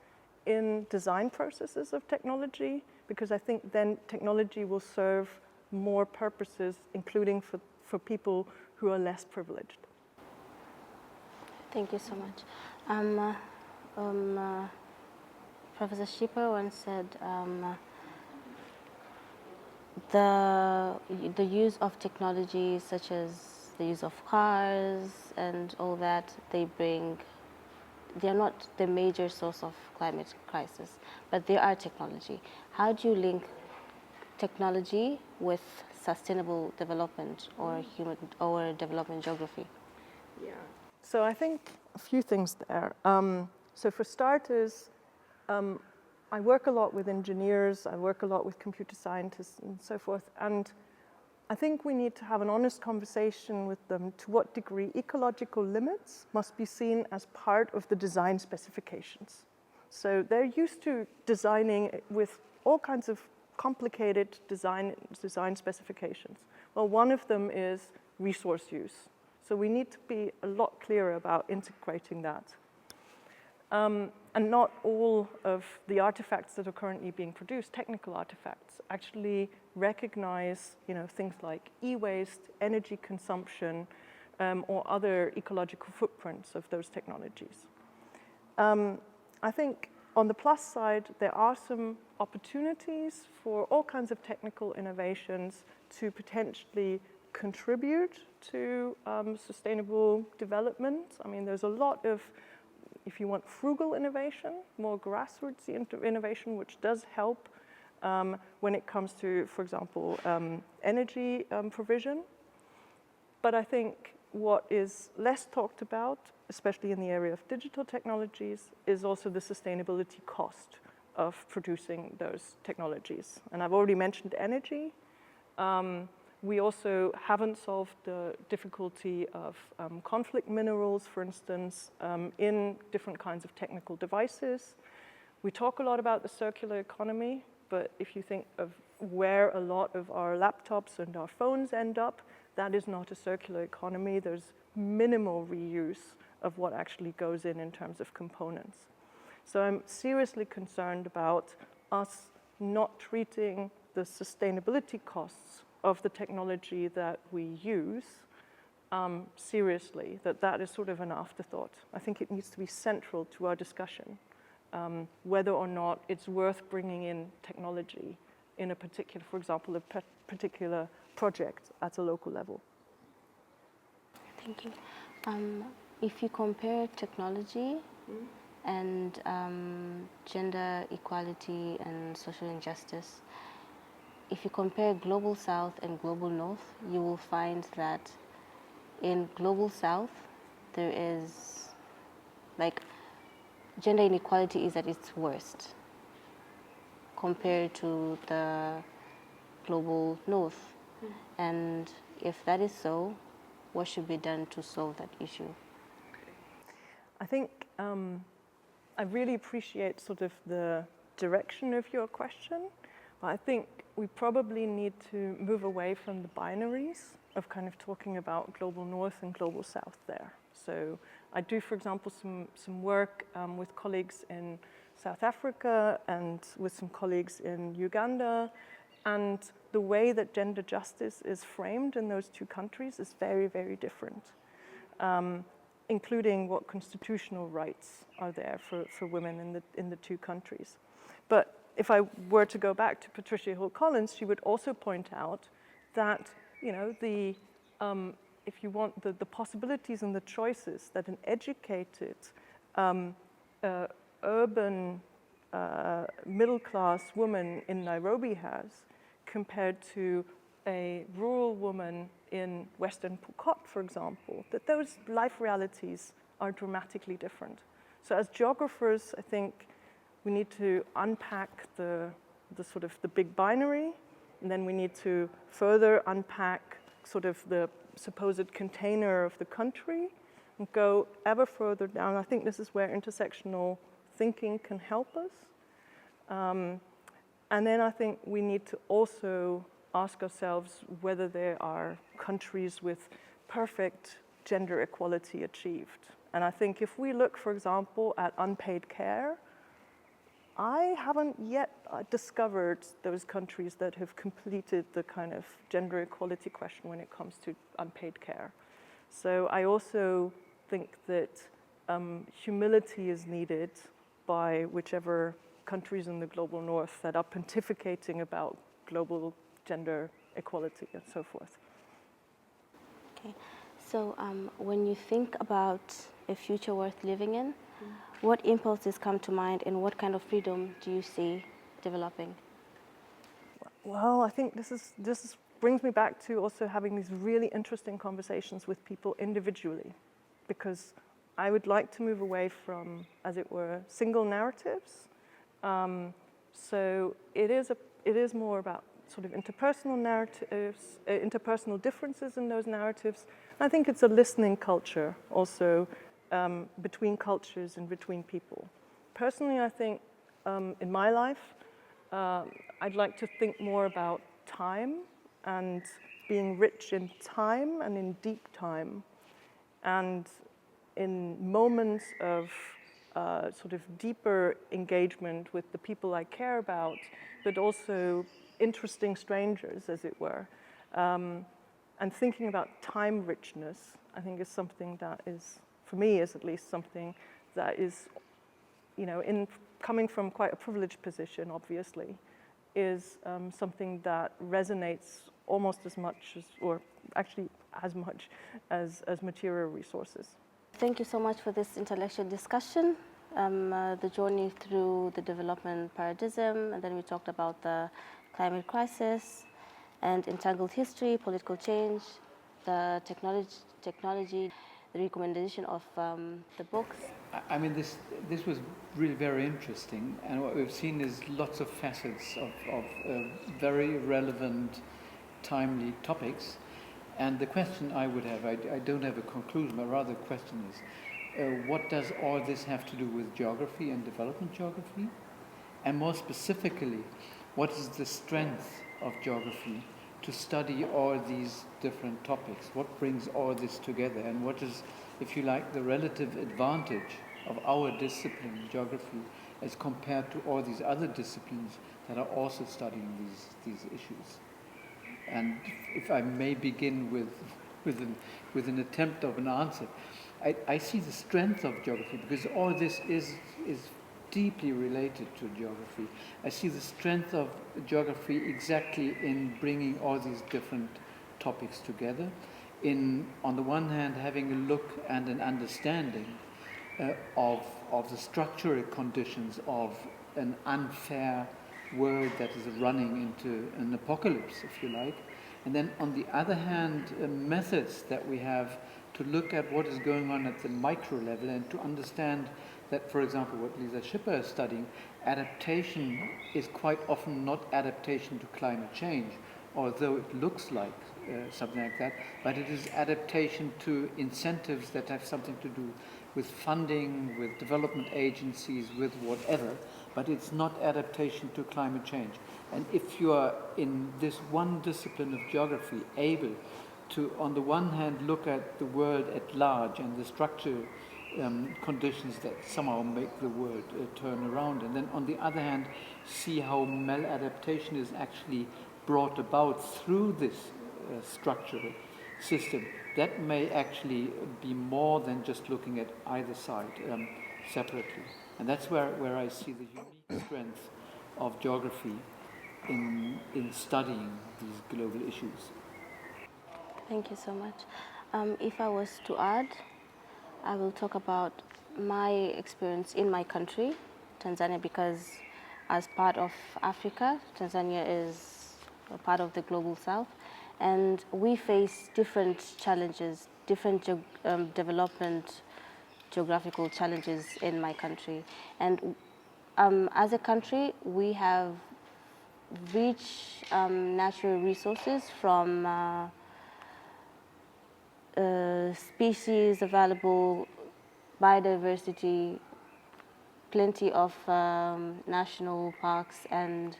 [SPEAKER 4] in design processes of technology, because I think then technology will serve more purposes, including for people who are less privileged.
[SPEAKER 1] Thank you so much. Professor Schipper once said the use of technologies such as the use of cars and all that, they're not the major source of climate crisis, but they are technology. How do you link technology with sustainable development or development geography?
[SPEAKER 4] Yeah. So I think a few things there. So for starters, I work a lot with engineers, I work a lot with computer scientists and so forth, and I think we need to have an honest conversation with them to what degree ecological limits must be seen as part of the design specifications. So they're used to designing with all kinds of complicated design specifications. Well, one of them is resource use. So we need to be a lot clearer about integrating that. And not all of the artifacts that are currently being produced, technical artifacts, actually recognize, things like e-waste, energy consumption, or other ecological footprints of those technologies. I think on the plus side, there are some opportunities for all kinds of technical innovations to potentially contribute to sustainable development. I mean, there's a lot of, if you want, frugal innovation, more grassroots innovation, which does help when it comes to, for example, energy provision. But I think what is less talked about, especially in the area of digital technologies, is also the sustainability cost of producing those technologies. And I've already mentioned energy. We also haven't solved the difficulty of conflict minerals, for instance, in different kinds of technical devices. We talk a lot about the circular economy, but if you think of where a lot of our laptops and our phones end up, that is not a circular economy. There's minimal reuse of what actually goes in terms of components. So I'm seriously concerned about us not treating the sustainability costs of the technology that we use seriously, that is sort of an afterthought. I think it needs to be central to our discussion, whether or not it's worth bringing in technology in a particular, for example, a particular project at a local level.
[SPEAKER 1] Thank you. If you compare technology and gender equality and social injustice, if you compare Global South and Global North, you will find that in Global South, there is, like, gender inequality is at its worst compared to the global north? And if that is so, what should be done to solve that issue?
[SPEAKER 4] I think I really appreciate sort of the direction of your question, but I think we probably need to move away from the binaries of kind of talking about global north and global south there. So I do, for example, some work with colleagues in South Africa and with some colleagues in Uganda, and the way that gender justice is framed in those two countries is very, very different, including what constitutional rights are there for women in the two countries. But if I were to go back to Patricia Hill Collins, she would also point out that, you know, if you want the possibilities and the choices that an educated, urban, middle-class woman in Nairobi has compared to a rural woman in Western Pukot, for example, that those life realities are dramatically different. So as geographers, I think we need to unpack the sort of the big binary, and then we need to further unpack sort of the supposed container of the country and go ever further down. I think this is where intersectional thinking can help us. And then I think we need to also ask ourselves whether there are countries with perfect gender equality achieved. And I think if we look, for example, at unpaid care, I haven't yet discovered those countries that have completed the kind of gender equality question when it comes to unpaid care. So I also think that humility is needed by whichever countries in the global north that are pontificating about global gender equality and so forth.
[SPEAKER 1] Okay, so when you think about a future worth living in, what impulses come to mind and what kind of freedom do you see developing?
[SPEAKER 4] Well, I think this brings me back to also having these really interesting conversations with people individually, because I would like to move away from, as it were, single narratives. So it is more about sort of interpersonal narratives, interpersonal differences in those narratives. And I think it's a listening culture also between cultures and between people. Personally, I think in my life, I'd like to think more about time and being rich in time and in deep time and in moments of sort of deeper engagement with the people I care about, but also interesting strangers, as it were. And thinking about time richness, I think is something that is, for me, is at least something that is, you know, in coming from quite a privileged position, obviously, is something that resonates almost as much as, or actually as much as material resources.
[SPEAKER 1] Thank you so much for this intellectual discussion, the journey through the development paradigm, and then we talked about the climate crisis and entangled history, political change, the technology, the recommendation of the books.
[SPEAKER 2] I mean, this was really very interesting, and what we've seen is lots of facets of very relevant, timely topics. And the question I would have, I don't have a conclusion, but rather the question is, what does all this have to do with geography and development geography? And more specifically, what is the strength of geography to study all these different topics? What brings all this together? And what is, if you like, the relative advantage of our discipline, geography, as compared to all these other disciplines that are also studying these issues? And if I may begin with an attempt of an answer, I see the strength of geography because all this is deeply related to geography. I see the strength of geography exactly in bringing all these different topics together. In, on the one hand, having a look and an understanding of the structural conditions of an unfair world that is running into an apocalypse, if you like. And then on the other hand, methods that we have to look at what is going on at the micro level and to understand that, for example, what Lisa Schipper is studying, adaptation is quite often not adaptation to climate change, although it looks like something like that, but it is adaptation to incentives that have something to do with funding, with development agencies, with whatever, but it's not adaptation to climate change. And if you are in this one discipline of geography able to, on the one hand, look at the world at large and the structural conditions that somehow make the world turn around, and then on the other hand, see how maladaptation is actually brought about through this structural system, that may actually be more than just looking at either side separately. And that's where I see the unique strength of geography in studying these global issues.
[SPEAKER 1] Thank you so much. If I was to add, I will talk about my experience in my country, Tanzania, because as part of Africa, Tanzania is a part of the global south, and we face different challenges, different development geographical challenges in my country. And as a country, we have rich natural resources from species available, biodiversity, plenty of national parks and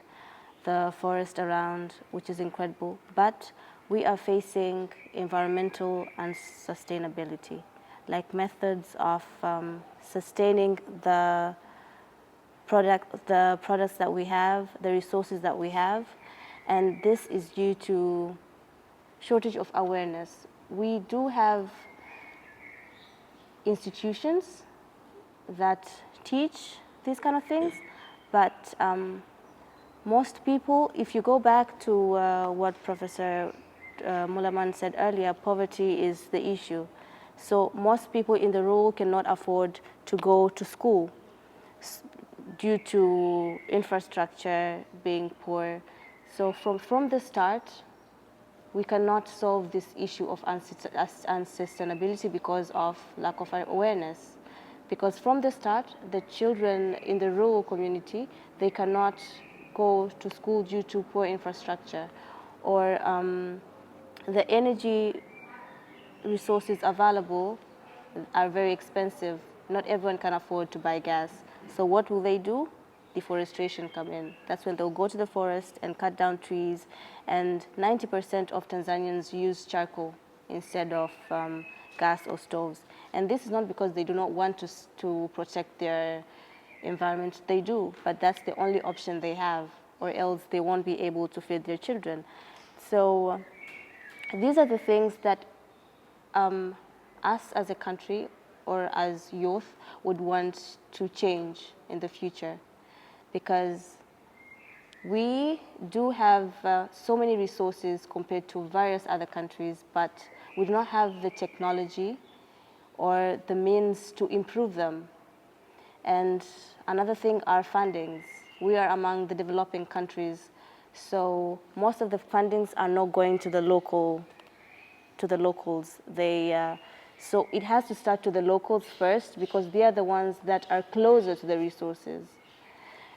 [SPEAKER 1] the forest around, which is incredible. But we are facing environmental unsustainability, like methods of sustaining the products that we have, the resources that we have, and this is due to shortage of awareness. We do have institutions that teach these kind of things, but most people, if you go back to what Professor Müller-Mahn said earlier, poverty is the issue. So most people in the rural cannot afford to go to school due to infrastructure being poor. So from the start, we cannot solve this issue of unsustainability because of lack of awareness. Because from the start, the children in the rural community, they cannot go to school due to poor infrastructure, or the energy resources available are very expensive. Not everyone can afford to buy gas. So what will they do? Deforestation come in. That's when they'll go to the forest and cut down trees. And 90% of Tanzanians use charcoal instead of gas or stoves. And this is not because they do not want to protect their environment. They do, but that's the only option they have, or else they won't be able to feed their children. So these are the things that us as a country or as youth would want to change in the future, because we do have so many resources compared to various other countries, but we do not have the technology or the means to improve them. And another thing are fundings. We are among the developing countries, so most of the fundings are not going to the locals. So it has to start to the locals first, because they are the ones that are closer to the resources.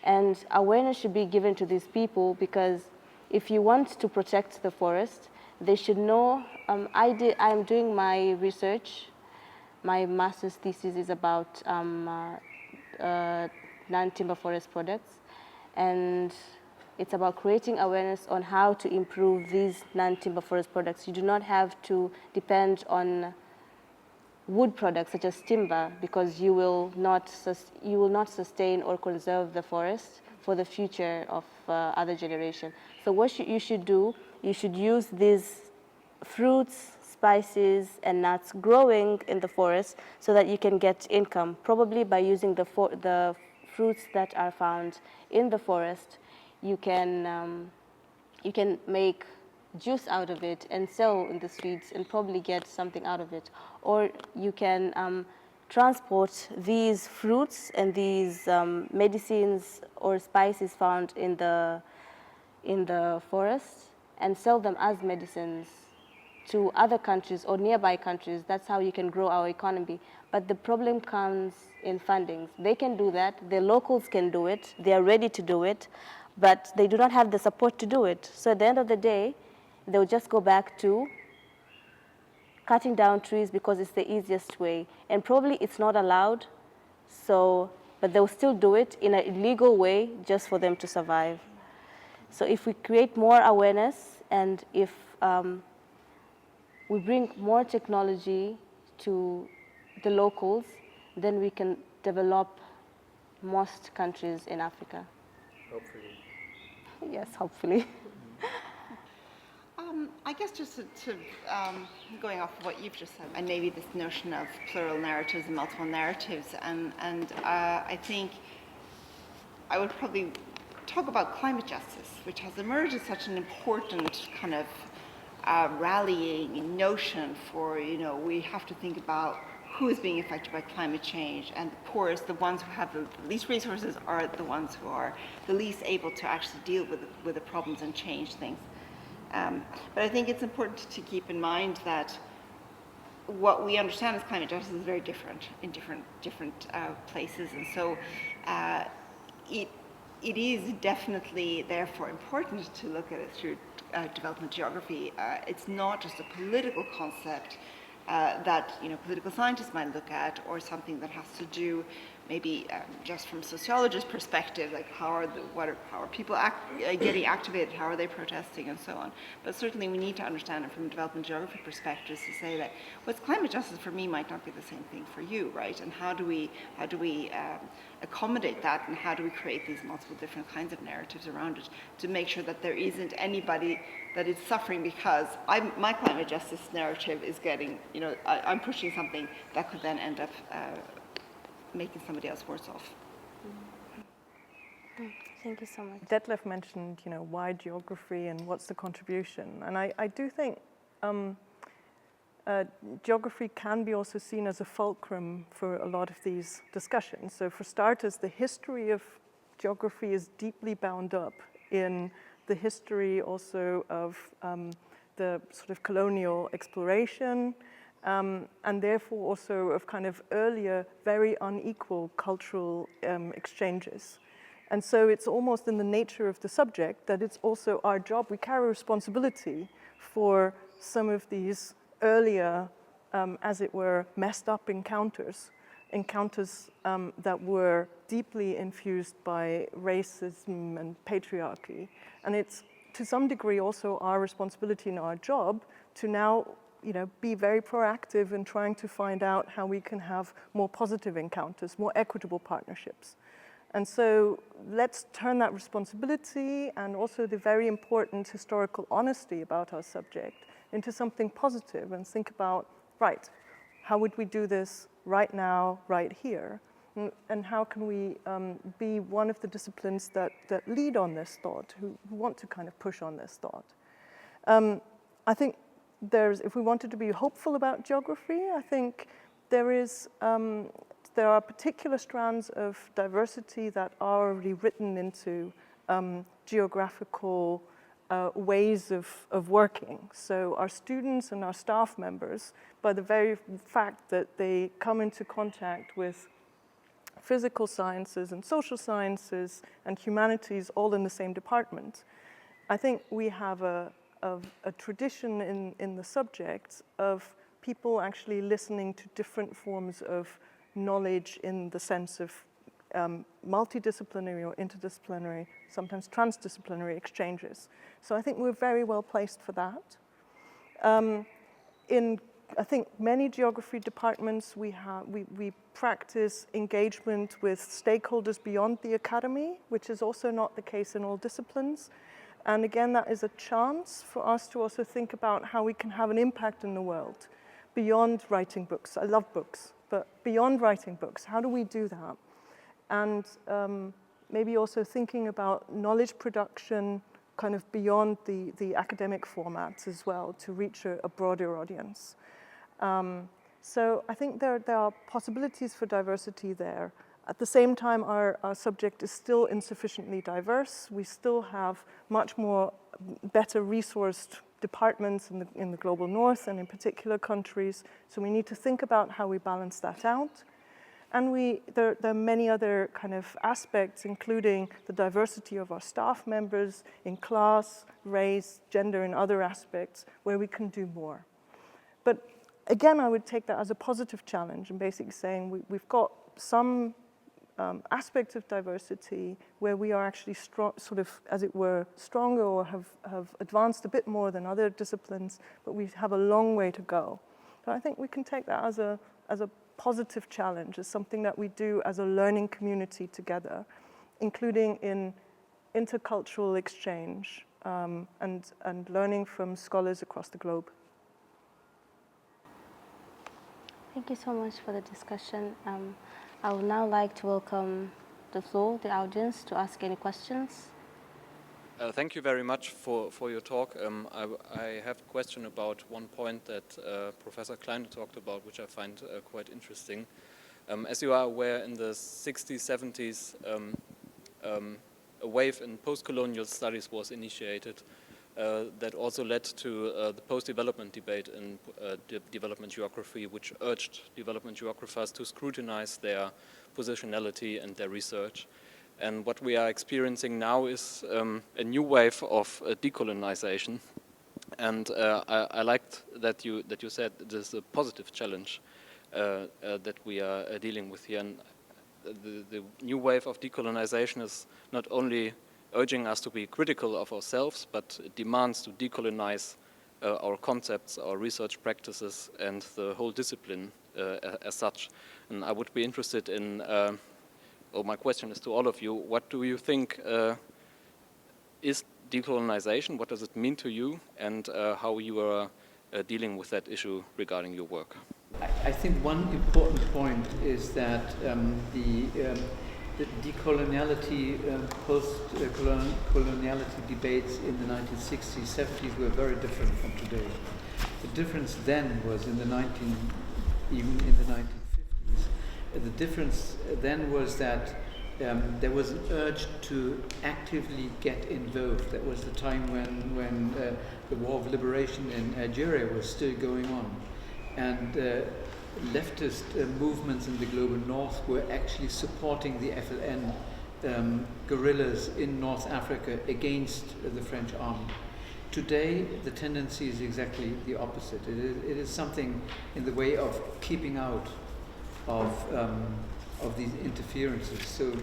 [SPEAKER 1] And awareness should be given to these people, because if you want to protect the forest, they should know. I'm doing my research. My master's thesis is about non-timber forest products, and it's about creating awareness on how to improve these non-timber forest products. You do not have to depend on wood products such as timber, because you will not sustain or conserve the forest for the future of other generation. So what you should do, you should use these fruits, spices, and nuts growing in the forest so that you can get income, probably by using the fruits that are found in the forest. You can make juice out of it and sell in the streets and probably get something out of it. Or you can transport these fruits and these medicines or spices found in the forest and sell them as medicines to other countries or nearby countries. That's how you can grow our economy. But the problem comes in funding. They can do that, the locals can do it, they are ready to do it, but they do not have the support to do it. So at the end of the day, they'll just go back to cutting down trees because it's the easiest way. And probably it's not allowed, but they'll still do it in an illegal way just for them to survive. So if we create more awareness and if we bring more technology to the locals, then we can develop most countries in Africa.
[SPEAKER 2] Hopefully.
[SPEAKER 1] Yes, hopefully.
[SPEAKER 3] I guess just to going off of what you've just said, and maybe this notion of plural narratives and multiple narratives, and I think I would probably talk about climate justice, which has emerged as such an important kind of rallying notion for, we have to think about who is being affected by climate change, and the poorest, the ones who have the least resources, are the ones who are the least able to actually deal with the problems and change things. But I think it's important to keep in mind that what we understand as climate justice is very different in different places, and so it is definitely therefore important to look at it through development geography. It's not just a political concept that political scientists might look at, or something that has to do maybe just from a sociologist's perspective, like how are people getting activated, how are they protesting, and so on. But certainly we need to understand it from a development geography perspective to say that what's climate justice for me might not be the same thing for you, right? And how do we accommodate that, and how do we create these multiple different kinds of narratives around it to make sure that there isn't anybody that is suffering because my climate justice narrative is getting, I'm pushing something that could then end up making somebody else worse off.
[SPEAKER 1] Thank you so much.
[SPEAKER 4] Detlef mentioned, why geography and what's the contribution, and I do think geography can be also seen as a fulcrum for a lot of these discussions. So for starters, the history of geography is deeply bound up in the history also of the sort of colonial exploration, and therefore also of kind of earlier, very unequal cultural exchanges. And so it's almost in the nature of the subject that it's also our job. We carry responsibility for some of these earlier, as it were, messed up encounters that were deeply infused by racism and patriarchy. And it's to some degree also our responsibility and our job to now be very proactive in trying to find out how we can have more positive encounters, more equitable partnerships. And so let's turn that responsibility and also the very important historical honesty about our subject into something positive and think about, right, how would we do this right now, right here? And how can we be one of the disciplines that lead on this thought, who want to kind of push on this thought? I think if we wanted to be hopeful about geography, I think there are particular strands of diversity that are already written into geographical ways of working. So our students and our staff members, by the very fact that they come into contact with physical sciences and social sciences and humanities all in the same department, I think we have a tradition in the subject of people actually listening to different forms of knowledge in the sense of multidisciplinary or interdisciplinary, sometimes transdisciplinary exchanges. So I think we're very well placed for that. In, I think, many geography departments, we practice engagement with stakeholders beyond the academy, which is also not the case in all disciplines. And again, that is a chance for us to also think about how we can have an impact in the world beyond writing books. I love books, but beyond writing books, how do we do that? And maybe also thinking about knowledge production kind of beyond the academic formats as well to reach a broader audience. So I think there are possibilities for diversity there. At the same time, our subject is still insufficiently diverse. We still have much more better resourced departments in the global north and in particular countries. So we need to think about how we balance that out. And there are many other kind of aspects, including the diversity of our staff members in class, race, gender, and other aspects where we can do more. But again, I would take that as a positive challenge and basically saying we've got some aspects of diversity where we are actually sort of, as it were, stronger or have advanced a bit more than other disciplines, but we have a long way to go. But I think we can take that as a positive challenge, as something that we do as a learning community together, including in intercultural exchange and learning from scholars across the globe.
[SPEAKER 1] Thank you so much for the discussion. I would now like to welcome the floor, the audience, to ask any questions.
[SPEAKER 5] Thank you very much for your talk. I have a question about one point that Professor Kleine talked about, which I find quite interesting. As you are aware, in the 60s, 70s, a wave in post-colonial studies was initiated that also led to the post-development debate in development geography, which urged development geographers to scrutinize their positionality and their research. And what we are experiencing now is a new wave of decolonization. And I liked that you said this is a positive challenge that we are dealing with here. And the new wave of decolonization is not only urging us to be critical of ourselves, but it demands to decolonize our concepts, our research practices, and the whole discipline as such. And I would be interested in, my question is to all of you, what do you think is decolonization? What does it mean to you? And how you are dealing with that issue regarding your work?
[SPEAKER 2] I think one important point is that the decoloniality, post-coloniality debates in the 1960s, 70s were very different from today. The difference then was even in the 1950s. The difference then was that there was an urge to actively get involved. That was the time when the War of Liberation in Algeria was still going on. And leftist movements in the global north were actually supporting the FLN guerrillas in North Africa against the French army. Today, the tendency is exactly the opposite. It is something in the way of keeping out of these interferences, so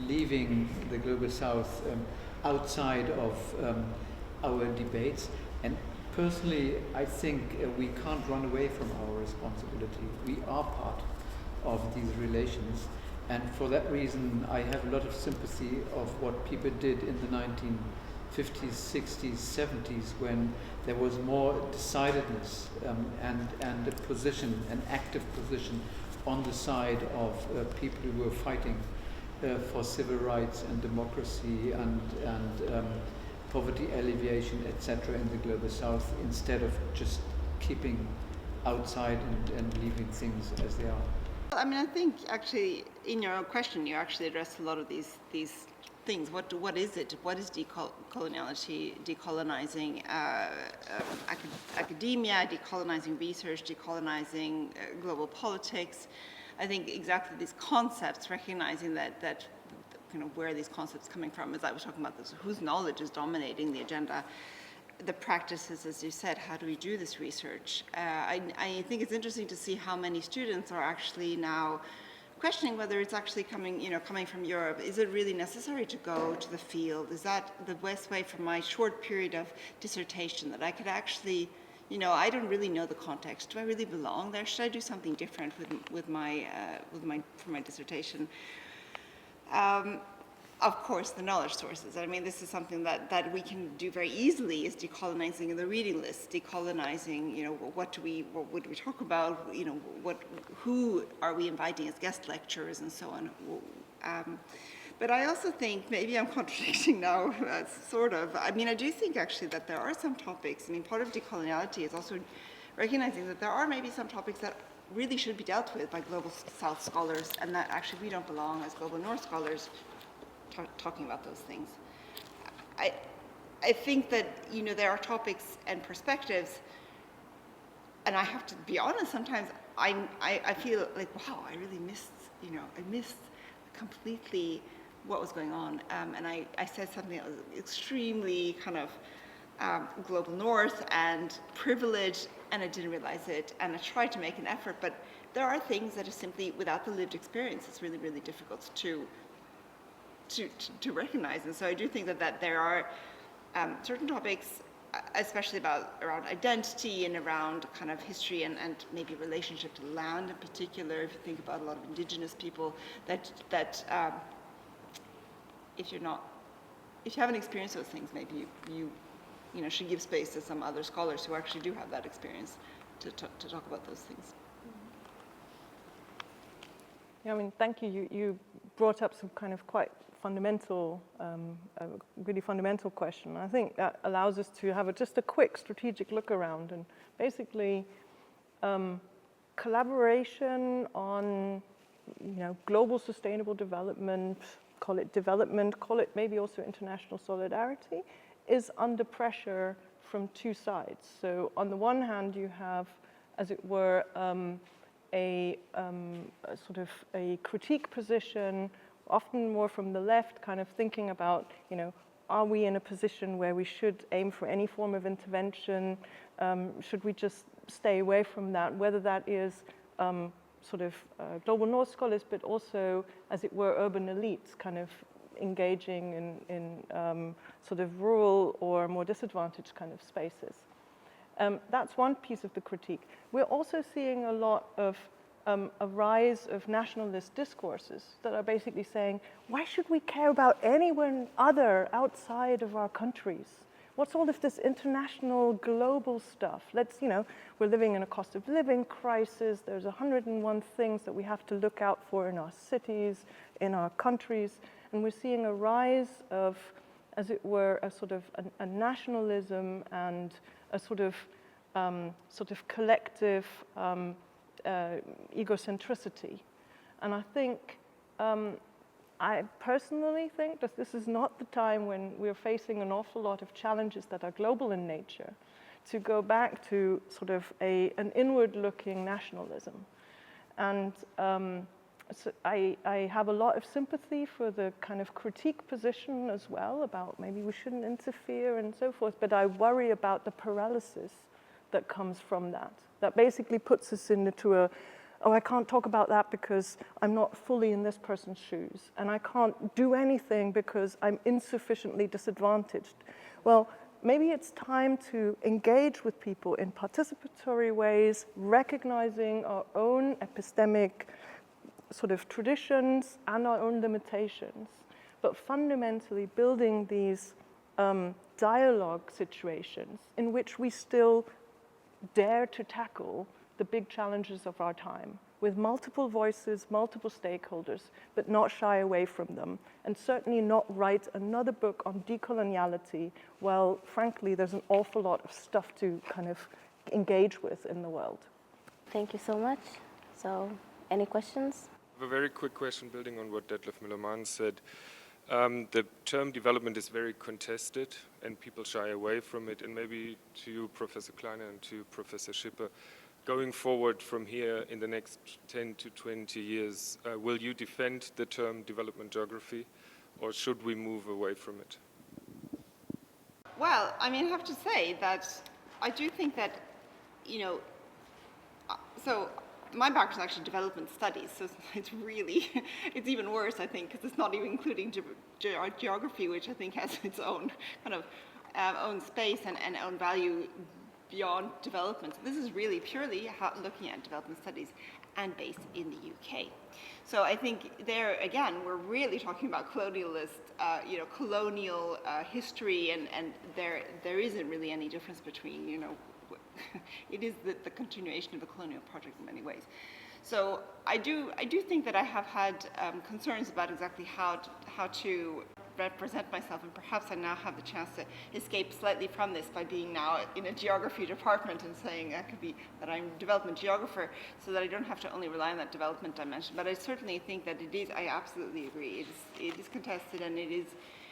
[SPEAKER 2] leaving the global south outside of our debates. And personally, I think we can't run away from our responsibility. We are part of these relations, and for that reason I have a lot of sympathy of what people did in the 1950s, 60s, 70s, when there was more decidedness and a position, an active position on the side of people who were fighting for civil rights and democracy and poverty alleviation, etc. in the global south, instead of just keeping outside and leaving things as they are.
[SPEAKER 3] I mean, I think actually in your question you actually addressed a lot of these things. What is it? What is decoloniality? Decolonizing academia, decolonizing research, decolonizing global politics. I think exactly these concepts, recognizing that you know, where are these concepts coming from, as I was talking about this, whose knowledge is dominating the agenda, the practices, as you said, how do we do this research? I think it's interesting to see how many students are actually now questioning whether it's actually coming from Europe. Is it really necessary to go to the field? Is that the best way for my short period of dissertation, that I could actually, you know, I don't really know the context. Do I really belong there? Should I do something different for my dissertation? Of course, the knowledge sources. I mean, this is something that we can do very easily, is decolonizing the reading list, decolonizing, you know, what would we talk about, you know, who are we inviting as guest lecturers and so on. But I also think, maybe I'm contradicting now, sort of. I mean, I do think actually that there are some topics. I mean, part of decoloniality is also recognizing that there are maybe some topics that really should be dealt with by global South scholars, and that actually we don't belong as global North scholars talking about those things. I I think that, you know, there are topics and perspectives, and I have to be honest, sometimes I feel like, wow, I really missed, you know, I missed completely what was going on. And I said something that was extremely kind of global north and privileged, and I didn't realize it, and I tried to make an effort, but there are things that are simply, without the lived experience, it's really, really difficult to recognize. And so I do think that there are certain topics, especially around identity and around kind of history and maybe relationship to land in particular, if you think about a lot of indigenous people, that if you haven't experienced those things, maybe you know, should give space to some other scholars who actually do have that experience to talk about those things.
[SPEAKER 4] Yeah, I mean, thank you. You brought up some kind of quite fundamental, a really fundamental question. I think that allows us to have just a quick strategic look around, and basically collaboration on, you know, global sustainable development, call it maybe also international solidarity, is under pressure from two sides. So on the one hand, you have, as it were, a sort of a critique position, often more from the left, kind of thinking about, you know, are we in a position where we should aim for any form of intervention? Should we just stay away from that? Whether that is sort of global north scholars, but also, as it were, urban elites kind of engaging in sort of rural or more disadvantaged kind of spaces. That's one piece of the critique. We're also seeing a lot of a rise of nationalist discourses that are basically saying, why should we care about anyone other outside of our countries? What's all of this international, global stuff? Let's, you know, we're living in a cost of living crisis. There's 101 things that we have to look out for in our cities, in our countries. And we're seeing a rise of, as it were, a sort of a nationalism and a sort of collective egocentricity. And I think, I personally think that this is not the time when we're facing an awful lot of challenges that are global in nature to go back to sort of an inward-looking nationalism. And so I have a lot of sympathy for the kind of critique position as well about maybe we shouldn't interfere and so forth, but I worry about the paralysis that comes from that. That basically puts us into oh, I can't talk about that because I'm not fully in this person's shoes, and I can't do anything because I'm insufficiently disadvantaged. Well, maybe it's time to engage with people in participatory ways, recognizing our own epistemic sort of traditions and our own limitations, but fundamentally building these dialogue situations in which we still dare to tackle the big challenges of our time with multiple voices, multiple stakeholders, but not shy away from them, and certainly not write another book on decoloniality. Well, frankly, there's an awful lot of stuff to kind of engage with in the world.
[SPEAKER 1] Thank you so much. So, any questions?
[SPEAKER 6] I have a very quick question building on what Detlef Müller-Mahn said. The term development is very contested and people shy away from it. And maybe to you, Professor Kleine, and to Professor Schipper, going forward from here in the next 10 to 20 years, will you defend the term development geography, or should we move away from it?
[SPEAKER 3] Well, I mean, I have to say that I do think that, you know, so my background is actually development studies, so it's really, it's even worse, I think, because it's not even including geography, which I think has its own kind of own space and own value beyond development. So this is really purely looking at development studies and based in the UK. So I think there, again, we're really talking about colonialist, you know, colonial history, and there isn't really any difference between, you know, it is the continuation of the colonial project in many ways. So I do think that I have had concerns about exactly how to represent myself, and perhaps I now have the chance to escape slightly from this by being now in a geography department and saying that I'm a development geographer, so that I don't have to only rely on that development dimension. But I certainly think that it is, I absolutely agree, it is contested, and it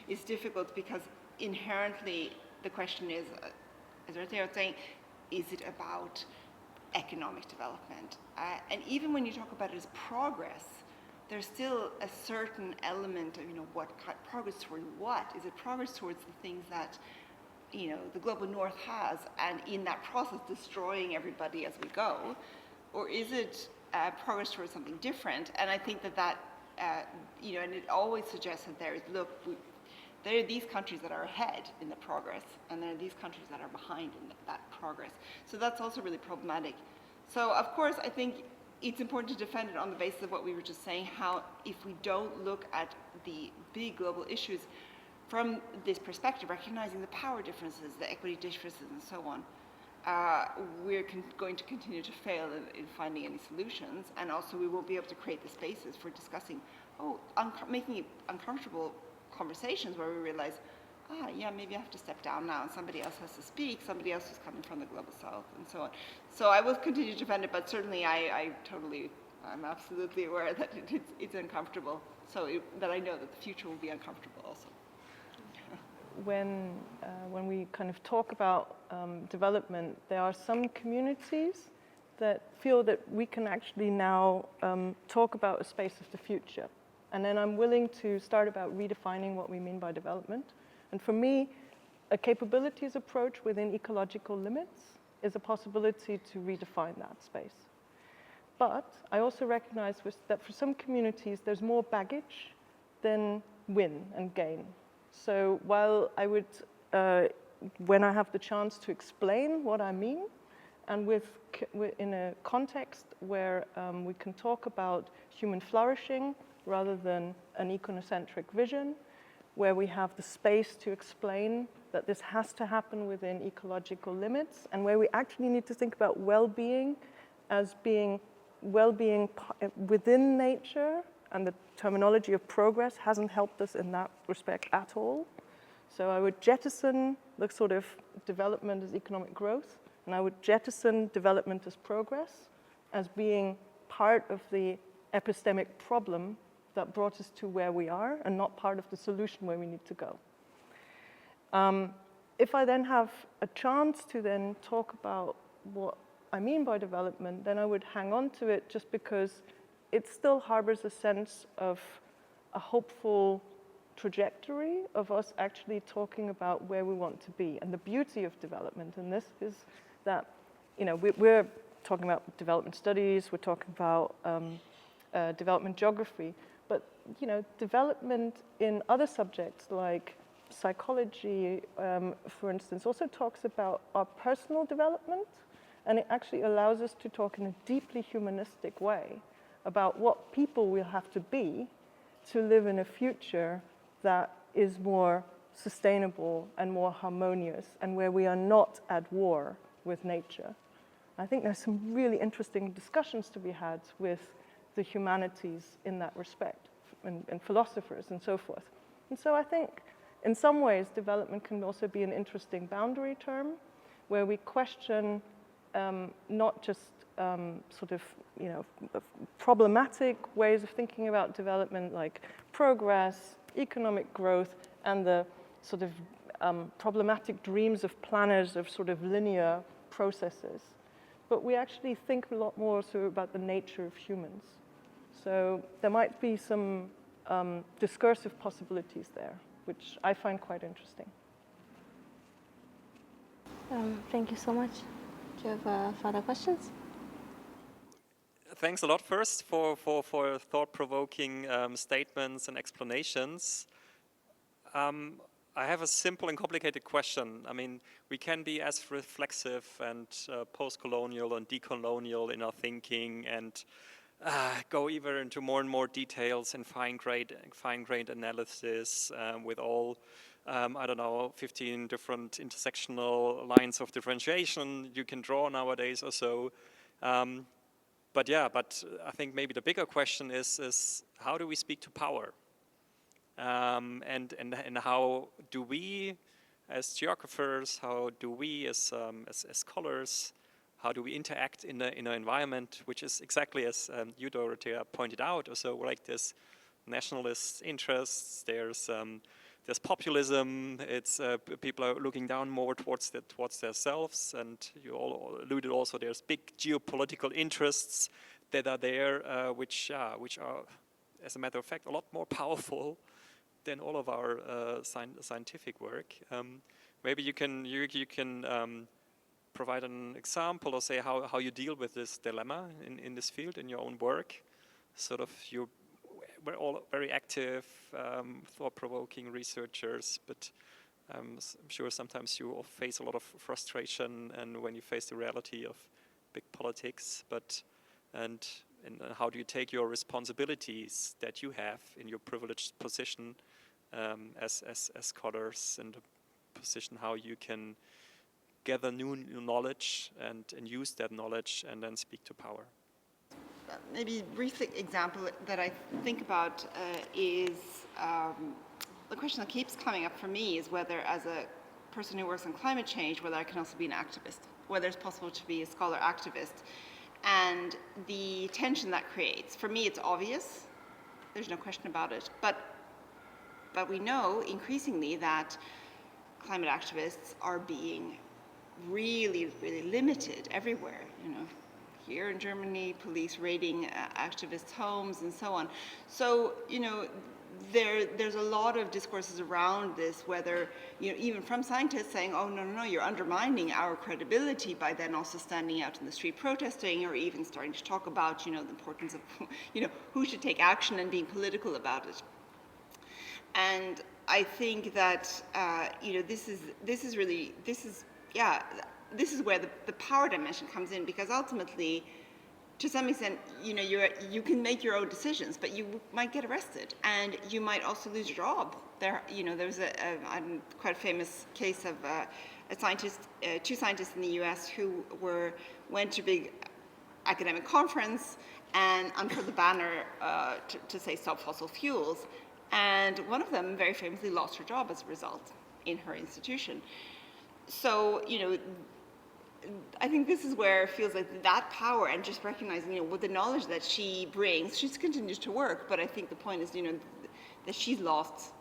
[SPEAKER 3] is difficult because inherently the question is, as Dorothea was saying, is it about economic development? And even when you talk about it as progress, there's still a certain element of, what progress toward what? Is it progress towards the things that, the global north has, and in that process destroying everybody as we go? Or is it progress towards something different? And I think that and it always suggests that there are these countries that are ahead in the progress, and there are these countries that are behind in that progress. So that's also really problematic. So of course, I think it's important to defend it on the basis of what we were just saying, how if we don't look at the big global issues from this perspective, recognizing the power differences, the equity differences, and so on, we're going to continue to fail in finding any solutions, and also we won't be able to create the spaces for discussing, making it uncomfortable conversations where we realize, maybe I have to step down now, and somebody else has to speak, somebody else is coming from the global south, and so on. So I will continue to defend it, but certainly I'm absolutely aware that it's uncomfortable, that I know that the future will be uncomfortable also.
[SPEAKER 4] When we kind of talk about development, there are some communities that feel that we can actually now talk about a space of the future. And then I'm willing to start about redefining what we mean by development. And for me, a capabilities approach within ecological limits is a possibility to redefine that space. But I also recognize that for some communities, there's more baggage than win and gain. So while I would, when I have the chance to explain what I mean, and in a context where we can talk about human flourishing rather than an econocentric vision, where we have the space to explain that this has to happen within ecological limits, and where we actually need to think about well-being as being well-being within nature, and the terminology of progress hasn't helped us in that respect at all. So I would jettison the sort of development as economic growth, and I would jettison development as progress as being part of the epistemic problem that brought us to where we are, and not part of the solution where we need to go. If I then have a chance to then talk about what I mean by development, then I would hang on to it just because it still harbors a sense of a hopeful trajectory of us actually talking about where we want to be. And the beauty of development, and this is that, we're talking about development studies, we're talking about development geography, but, development in other subjects like psychology, for instance, also talks about our personal development, and it actually allows us to talk in a deeply humanistic way about what people will have to be to live in a future that is more sustainable and more harmonious, and where we are not at war with nature. I think there's some really interesting discussions to be had with the humanities in that respect, and philosophers and so forth. And so I think in some ways development can also be an interesting boundary term, where we question not just problematic ways of thinking about development like progress, economic growth, and the sort of problematic dreams of planners of sort of linear processes. But we actually think a lot more so about the nature of humans. So there might be some discursive possibilities there, which I find quite interesting.
[SPEAKER 1] Thank you so much. Do you have further questions?
[SPEAKER 5] Thanks a lot first for thought-provoking statements and explanations. I have a simple and complicated question. I mean, we can be as reflexive and post-colonial and decolonial in our thinking, and go even into more and more details and fine-grained analysis with all 15 different intersectional lines of differentiation you can draw nowadays or so. But I think maybe the bigger question is how do we speak to power? And how do we, as geographers, how do we as scholars, how do we interact in an environment which is exactly as you, Dorothea, pointed out? So like this nationalist interests, there's
[SPEAKER 7] there's populism. It's people are looking down more towards themselves, and you all alluded also. There's big geopolitical interests that are there, which are, as a matter of fact, a lot more powerful than all of our scientific work. Maybe you can provide an example or say how you deal with this dilemma in this field in your own work. Sort of we're all very active, thought-provoking researchers, but I'm sure sometimes you all face a lot of frustration, and when you face the reality of big politics, and how do you take your responsibilities that you have in your privileged position as scholars, and the position how you can gather new knowledge and use that knowledge and then speak to power.
[SPEAKER 3] Maybe a brief example that I think about is the question that keeps coming up for me is whether, as a person who works on climate change, whether I can also be an activist, whether it's possible to be a scholar activist, and the tension that creates. For me, it's obvious. There's no question about it. But we know increasingly that climate activists are being really, really limited everywhere. Here in Germany, police raiding activists' homes and so on. So, there's a lot of discourses around this, whether, even from scientists saying, oh, no, you're undermining our credibility by then also standing out in the street protesting, or even starting to talk about, the importance of, who should take action and being political about it. And I think that, this is where the power dimension comes in, because ultimately, to some extent, you can make your own decisions, but you might get arrested, and you might also lose your job. There was a quite a famous case of two scientists in the U.S. who went to a big academic conference and under the banner to say stop fossil fuels, and one of them very famously lost her job as a result in her institution. So, I think this is where it feels like that power, and just recognizing, with the knowledge that she brings, she's continued to work, but I think the point is, that she's lost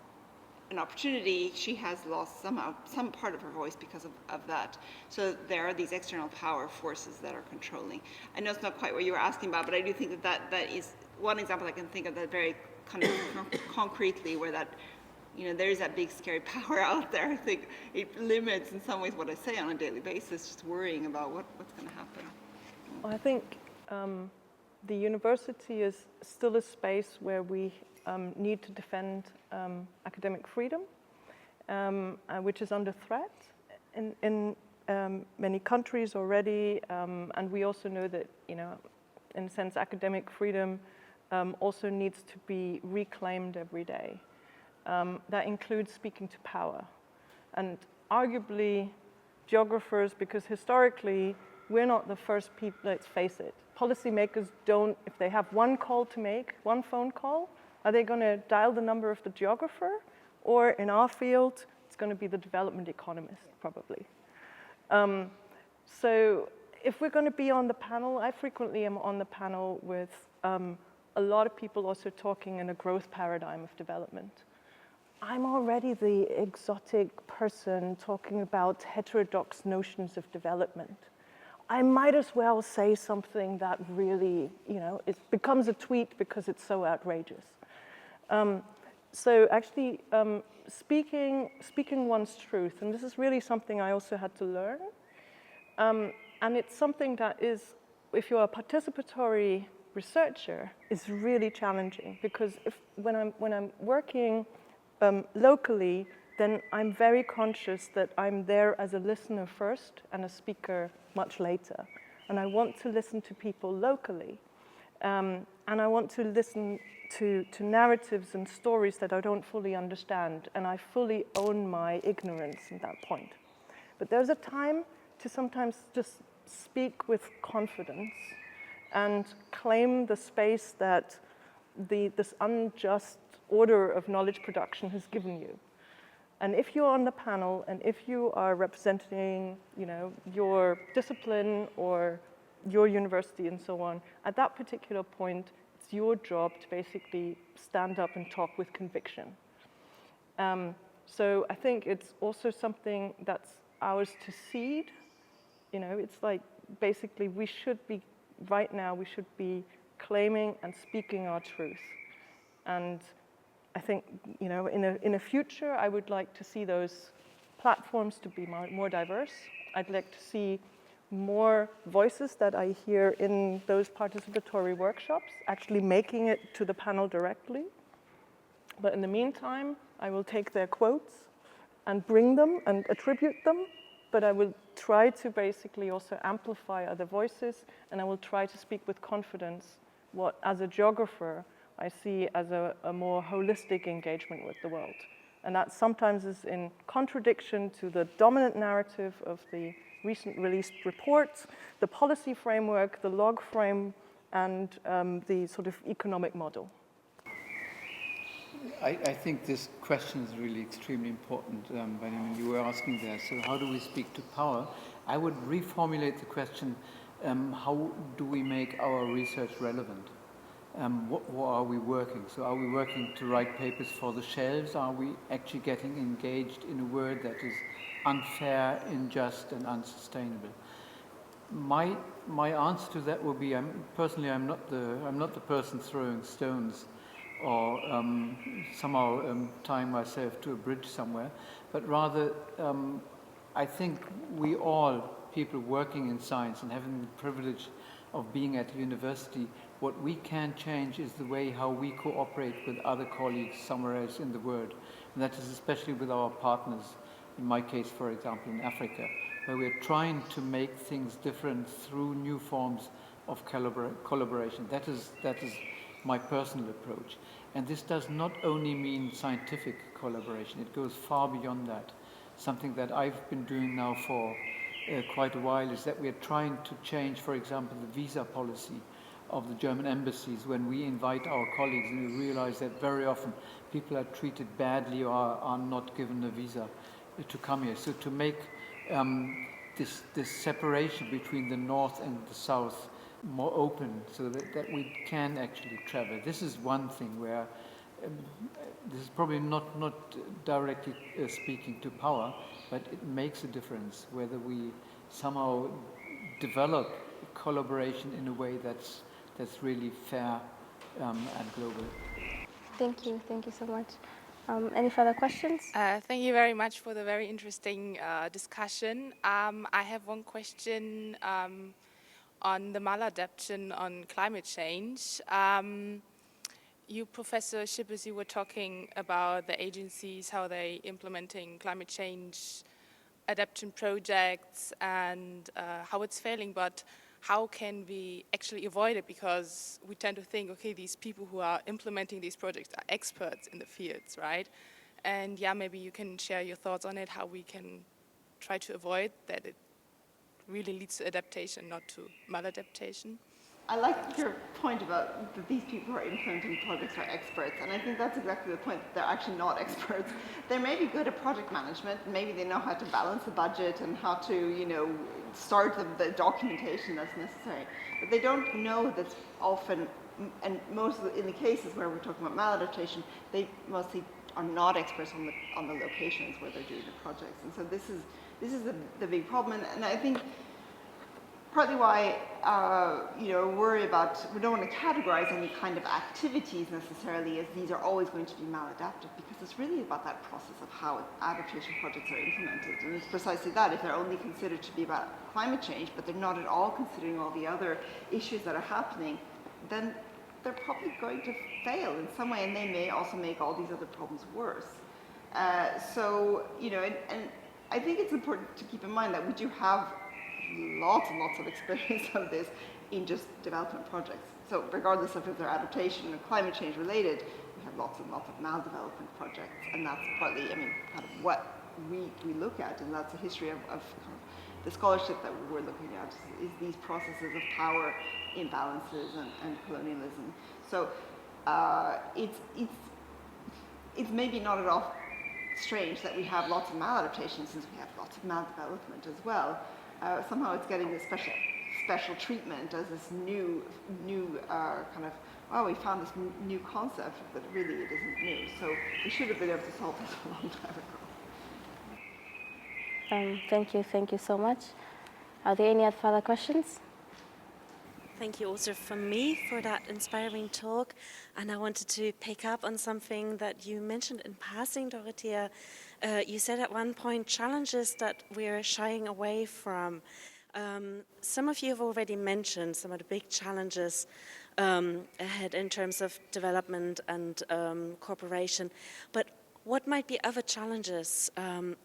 [SPEAKER 3] an opportunity, she has lost some part of her voice because of that. So there are these external power forces that are controlling. I know it's not quite what you were asking about, but I do think that is one example I can think of that very kind of concretely, where that, there is that big scary power out there. I think it limits in some ways what I say on a daily basis, just worrying about what's going to happen.
[SPEAKER 4] I think the university is still a space where we need to defend academic freedom, which is under threat in many countries already, and we also know that, in a sense, academic freedom also needs to be reclaimed every day. That includes speaking to power. And arguably, geographers, because historically, we're not the first people, let's face it. Policymakers don't, if they have one call to make, one phone call, are they going to dial the number of the geographer? Or in our field, it's going to be the development economist, probably. So if we're going to be on the panel, I frequently am on the panel with a lot of people also talking in a growth paradigm of development. I'm already the exotic person talking about heterodox notions of development. I might as well say something that really, it becomes a tweet because it's so outrageous. So actually, speaking one's truth, and this is really something I also had to learn, and it's something that is, if you're a participatory researcher, is really challenging, because when I'm working locally, then I'm very conscious that I'm there as a listener first and a speaker much later. And I want to listen to people locally. And I want to listen to narratives and stories that I don't fully understand. And I fully own my ignorance at that point. But there's a time to sometimes just speak with confidence and claim the space that this unjust order of knowledge production has given you. And if you're on the panel, and if you are representing, your discipline or your university and so on, at that particular point, it's your job to basically stand up and talk with conviction. So I think it's also something that's ours to seed. You know, it's like basically we should be, right now, we should be claiming and speaking our truth. And I think, you know, in a future, I would like to see those platforms to be more diverse. I'd like to see more voices that I hear in those participatory workshops, actually making it to the panel directly. But in the meantime, I will take their quotes and bring them and attribute them, but I will try to basically also amplify other voices, and I will try to speak with confidence what, as a geographer, I see as a more holistic engagement with the world. And that sometimes is in contradiction to the dominant narrative of the recent released reports, the policy framework, the log frame, and the sort of economic model.
[SPEAKER 2] I think this question is really extremely important, Benjamin. You were asking there, so how do we speak to power? I would reformulate the question, how do we make our research relevant? What are we working? So are we working to write papers for the shelves? Are we actually getting engaged in a world that is unfair, unjust, and unsustainable? My answer to that will be, personally, I'm not the person throwing stones or somehow tying myself to a bridge somewhere, but rather I think we all, people working in science and having the privilege of being at a university, what we can change is the way how we cooperate with other colleagues somewhere else in the world. And that is especially with our partners, in my case, for example, in Africa, where we're trying to make things different through new forms of collaboration. That is my personal approach. And this does not only mean scientific collaboration, it goes far beyond that. Something that I've been doing now for quite a while is that we're trying to change, for example, the visa policy of the German embassies when we invite our colleagues, and we realize that very often people are treated badly or are not given a visa to come here. So to make this separation between the north and the south more open so that we can actually travel. This is one thing where this is probably not directly speaking to power, but it makes a difference whether we somehow develop collaboration in a way that's really fair and global.
[SPEAKER 1] Thank you so much. Any further questions?
[SPEAKER 8] Thank you very much for the very interesting discussion. I have one question on the maladaptation on climate change. You, Professor Schipper, you were talking about the agencies, how they implementing climate change adaptation projects and how it's failing, but how can we actually avoid it? Because we tend to think, okay, these people who are implementing these projects are experts in the fields, right? And yeah, maybe you can share your thoughts on it, how we can try to avoid that it really leads to adaptation, not to maladaptation.
[SPEAKER 3] I like your point about that these people who are implementing projects are experts, and I think that's exactly the point, that they're actually not experts. They may be good at project management, maybe they know how to balance the budget and how to, you know, start the documentation that's necessary, but they don't know that often, and in the cases where we're talking about maladaptation, they mostly are not experts on the locations where they're doing the projects, and so this is the big problem, and I think partly why worry about, we don't want to categorize any kind of activities necessarily as these are always going to be maladaptive, because it's really about that process of how adaptation projects are implemented. And it's precisely that, if they're only considered to be about climate change, but they're not at all considering all the other issues that are happening, then they're probably going to fail in some way, and they may also make all these other problems worse. And I think it's important to keep in mind that we do have lots and lots of experience of this in just development projects. So regardless of if they're adaptation or climate change related, we have lots and lots of maldevelopment projects, and that's partly, kind of what we look at, and that's a history of kind of the scholarship that we're looking at, is these processes of power imbalances and colonialism. So it's maybe not at all strange that we have lots of maladaptation, since we have lots of maldevelopment as well. Somehow it's getting a special special treatment as this new kind of, oh, we found this new concept, but really it isn't new. So we should have been able to solve this a long time ago.
[SPEAKER 1] Thank you so much. Are there any other further questions?
[SPEAKER 9] Thank you also from me for that inspiring talk. And I wanted to pick up on something that you mentioned in passing, Dorothea. You said at one point challenges that we're shying away from. Some of you have already mentioned some of the big challenges ahead in terms of development and cooperation. But what might be other challenges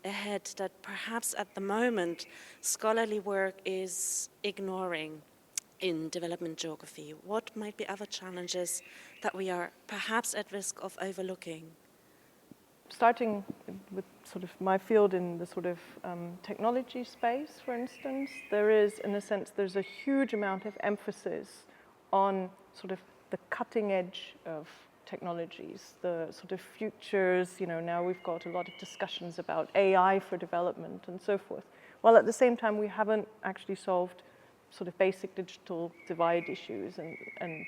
[SPEAKER 9] ahead that perhaps at the moment scholarly work is ignoring in development geography? What might be other challenges that we are perhaps at risk of overlooking?
[SPEAKER 4] Starting with sort of my field in the sort of technology space, for instance, there is, in a sense, there's a huge amount of emphasis on sort of the cutting edge of technologies, the sort of futures. You know, now we've got a lot of discussions about AI for development and so forth. While at the same time, we haven't actually solved sort of basic digital divide issues and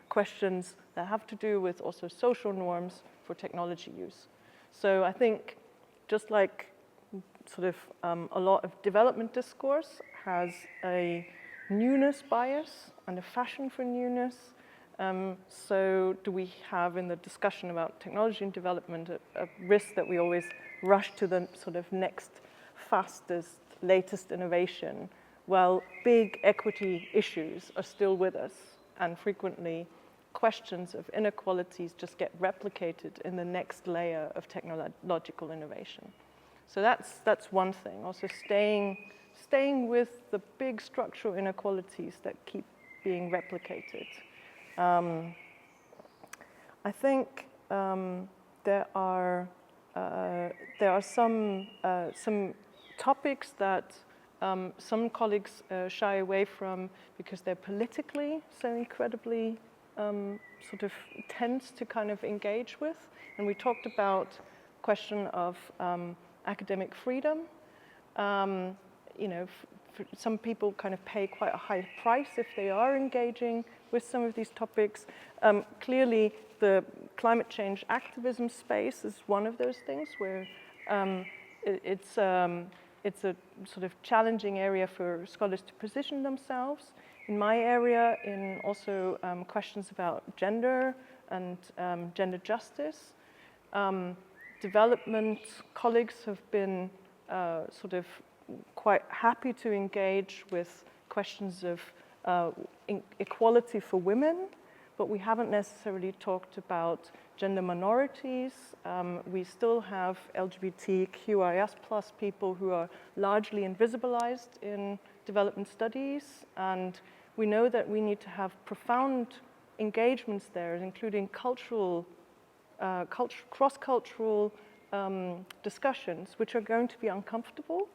[SPEAKER 4] questions that have to do with also social norms for technology use. So I think just like sort of a lot of development discourse has a newness bias and a fashion for newness, so do we have in the discussion about technology and development a risk that we always rush to the sort of next fastest, latest innovation, while big equity issues are still with us, and frequently questions of inequalities just get replicated in the next layer of technological innovation. So that's one thing. Also staying with the big structural inequalities that keep being replicated. I think there are some topics that some colleagues shy away from because they're politically so incredibly sort of tense to kind of engage with. And we talked about question of academic freedom. You know, some people kind of pay quite a high price if they are engaging with some of these topics. Clearly, the climate change activism space is one of those things where it's a sort of challenging area for scholars to position themselves. In my area, in also questions about gender and gender justice, development colleagues have been sort of quite happy to engage with questions of equality for women, but we haven't necessarily talked about gender minorities. We still have LGBTQIS+ people who are largely invisibilized in development studies, and we know that we need to have profound engagements there, including cultural, cross-cultural discussions, which are going to be uncomfortable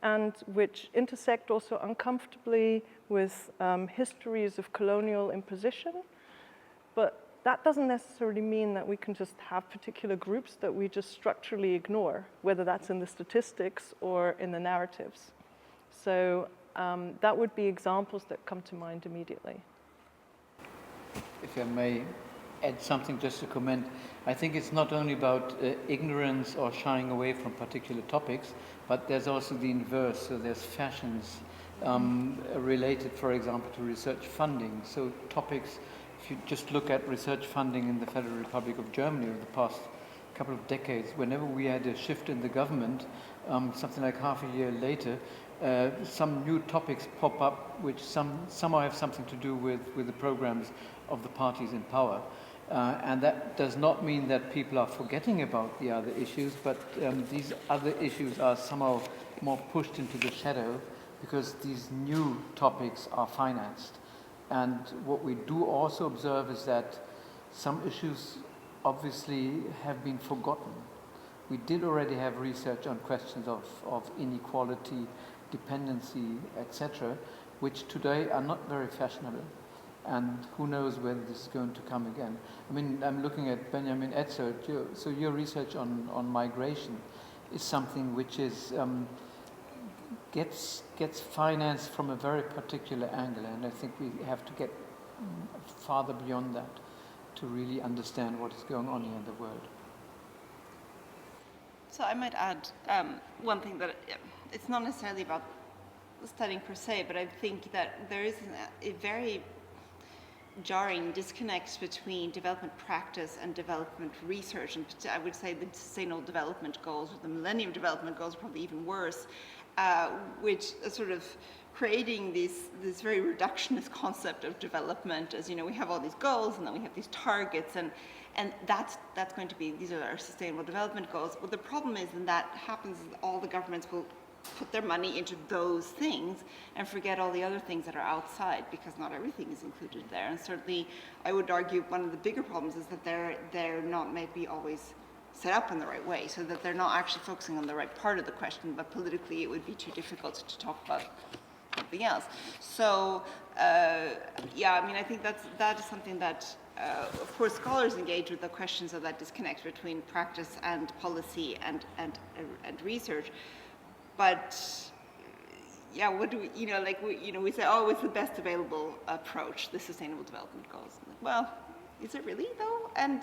[SPEAKER 4] and which intersect also uncomfortably with histories of colonial imposition. But that doesn't necessarily mean that we can just have particular groups that we just structurally ignore, whether that's in the statistics or in the narratives. So that would be examples that come to mind immediately.
[SPEAKER 2] If I may add something just to comment, I think it's not only about ignorance or shying away from particular topics, but there's also the inverse. So there's fashions related, for example, to research funding. So topics, if you just look at research funding in the Federal Republic of Germany over the past couple of decades, whenever we had a shift in the government, something like half a year later, some new topics pop up which somehow have something to do with the programs of the parties in power. And that does not mean that people are forgetting about the other issues, but these other issues are somehow more pushed into the shadow because these new topics are financed. And what we do also observe is that some issues obviously have been forgotten. We did already have research on questions of inequality, dependency, etc., which today are not very fashionable. And who knows whether this is going to come again. I mean, I'm looking at Benjamin Etzert. So your research on migration is something which is gets financed from a very particular angle, and I think we have to get farther beyond that to really understand what is going on here in the world.
[SPEAKER 3] So I might add one thing, that it's not necessarily about studying per se, but I think that there is a very jarring disconnect between development practice and development research, and I would say the Sustainable Development Goals, or the Millennium Development Goals, are probably even worse, which are sort of creating this very reductionist concept of development. As you know, we have all these goals, and then we have these targets, and that's going to be, these are our Sustainable Development Goals. But the problem is, when that happens, all the governments will put their money into those things and forget all the other things that are outside, because not everything is included there. And certainly, I would argue one of the bigger problems is that they're not maybe always set up in the right way, so that they're not actually focusing on the right part of the question, but politically it would be too difficult to talk about something else. So, yeah, I mean, I think that is something that, of course, scholars engage with the questions of that disconnect between practice and policy and research. But yeah, what do we, like we say, oh, it's the best available approach, the Sustainable Development Goals. Well, is it really though? And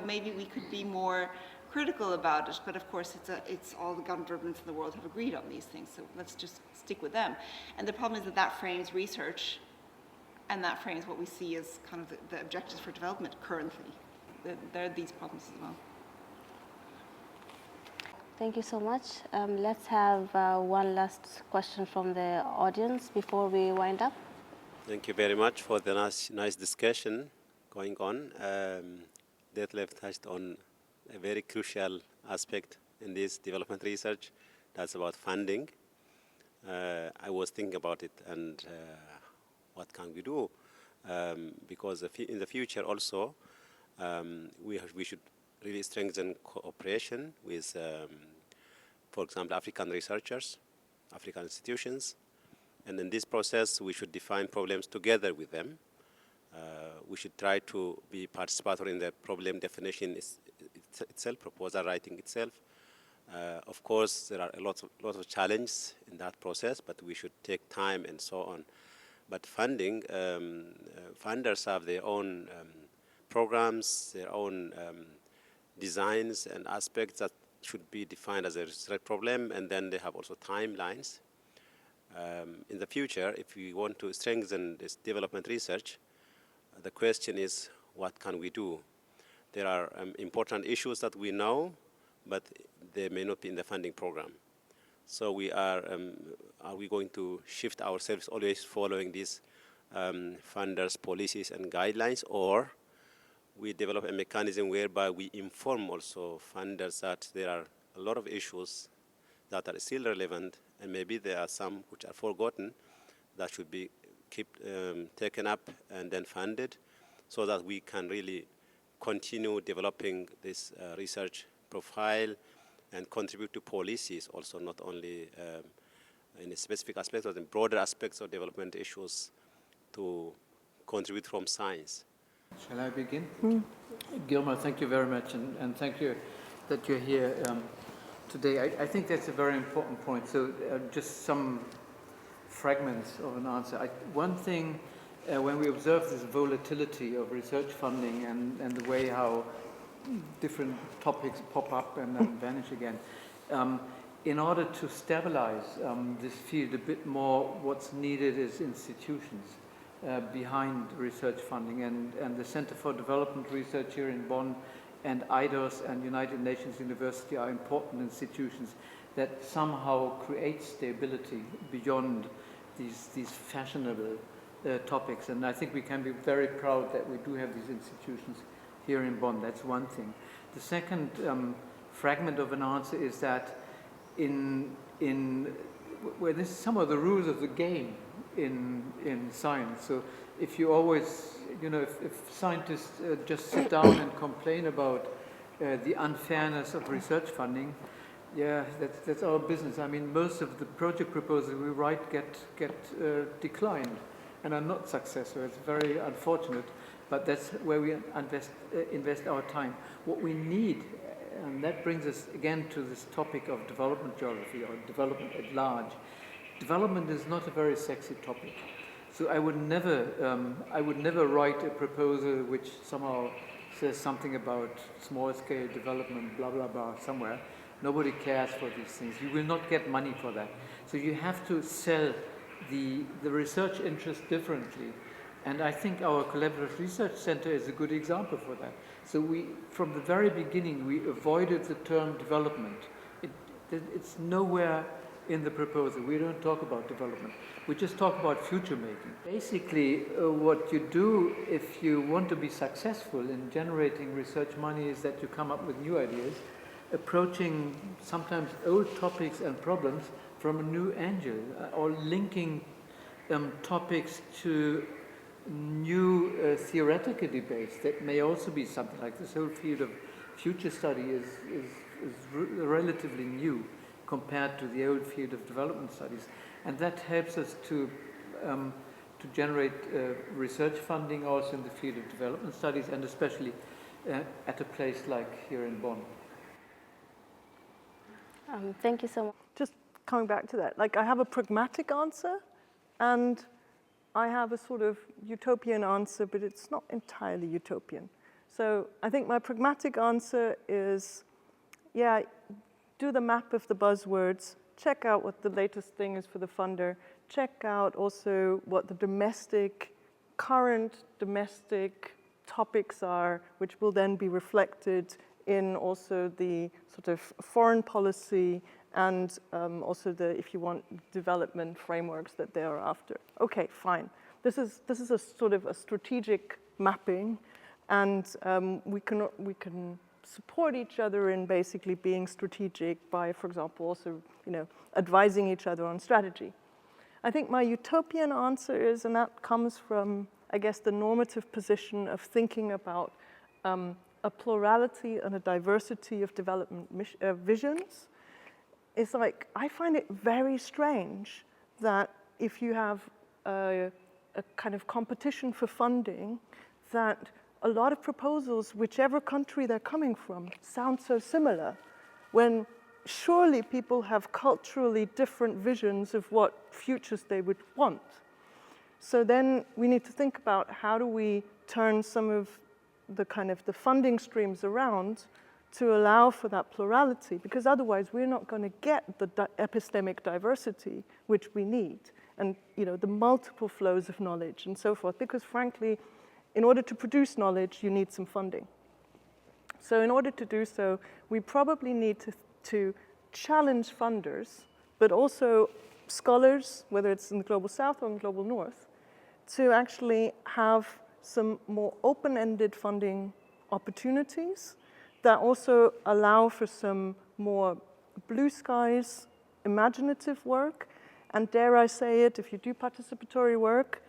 [SPEAKER 3] maybe we could be more critical about it. But of course, it's all the governments in the world have agreed on these things. So let's just stick with them. And the problem is that frames research, and that frames what we see as kind of the objectives for development currently. There are these problems as well.
[SPEAKER 1] Thank you so much. Let's have one last question from the audience before we wind up.
[SPEAKER 10] Thank you very much for the nice discussion going on. Detlef touched on a very crucial aspect in this development research. That's about funding. I was thinking about it, and what can we do? Because in the future also, we should really strengthen cooperation with, for example, African researchers, African institutions. And in this process, we should define problems together with them. We should try to be participatory in the problem definition itself, proposal writing itself. Of course, there are a lot of challenges in that process, but we should take time and so on. But funding, funders have their own programs, their own designs and aspects that should be defined as a research problem, and then they have also timelines. In the future, if we want to strengthen this development research, the question is, what can we do? There are important issues that we know, but they may not be in the funding program. So we are we going to shift ourselves always following these funders' policies and guidelines, or we develop a mechanism whereby we inform also funders that there are a lot of issues that are still relevant, and maybe there are some which are forgotten that should be taken up and then funded, so that we can really continue developing this research profile and contribute to policies also, not only in a specific aspect, but in broader aspects of development issues to contribute from science.
[SPEAKER 2] Shall I begin? Gilma, thank you very much, and thank you that you're here today. I think that's a very important point. So just some fragments of an answer. One thing, when we observe this volatility of research funding and the way how different topics pop up and then vanish again, in order to stabilize this field a bit more, what's needed is institutions behind research funding, and the Center for Development Research here in Bonn and IDOS and United Nations University are important institutions that somehow create stability beyond these fashionable topics. And I think we can be very proud that we do have these institutions here in Bonn. That's one thing. The second fragment of an answer is that where this is some of the rules of the game in science. So if you always, if scientists just sit down and complain about the unfairness of research funding, yeah, that's our business. I mean, most of the project proposals we write get declined and are not successful. It's very unfortunate, but that's where we invest our time. What we need, and that brings us again to this topic of development geography or development at large, development is not a very sexy topic. So I would never write a proposal which somehow says something about small-scale development, blah, blah, blah, somewhere. Nobody cares for these things. You will not get money for that. So you have to sell the research interest differently. And I think our Collaborative Research Center is a good example for that. So from the very beginning, we avoided the term development. It's nowhere in the proposal. We don't talk about development. We just talk about future making. Basically, what you do if you want to be successful in generating research money is that you come up with new ideas, approaching sometimes old topics and problems from a new angle, or linking topics to new theoretical debates. That may also be something like this whole field of future study is relatively new compared to the old field of development studies. And that helps us to generate research funding also in the field of development studies, and especially at a place like here in Bonn.
[SPEAKER 1] Thank you so much.
[SPEAKER 4] Just coming back to that, like I have a pragmatic answer and I have a sort of utopian answer, but it's not entirely utopian. So I think my pragmatic answer is, yeah, do the map of the buzzwords, check out what the latest thing is for the funder, check out also what the current domestic topics are, which will then be reflected in also the sort of foreign policy and also the, if you want, development frameworks that they are after. Okay, fine. This is a sort of a strategic mapping, and we can support each other in basically being strategic by, for example, also advising each other on strategy. I think my utopian answer is, and that comes from, I guess, the normative position of thinking about a plurality and a diversity of development visions. It's like, I find it very strange that if you have a kind of competition for funding, that a lot of proposals, whichever country they're coming from, sound so similar, when surely people have culturally different visions of what futures they would want. So then we need to think about how do we turn some of the kind of the funding streams around to allow for that plurality, because otherwise we're not going to get the epistemic diversity which we need, and the multiple flows of knowledge and so forth, because frankly, in order to produce knowledge, you need some funding. So in order to do so, we probably need to challenge funders, but also scholars, whether it's in the Global South or in the Global North, to actually have some more open-ended funding opportunities that also allow for some more blue skies, imaginative work, and dare I say it, if you do participatory work,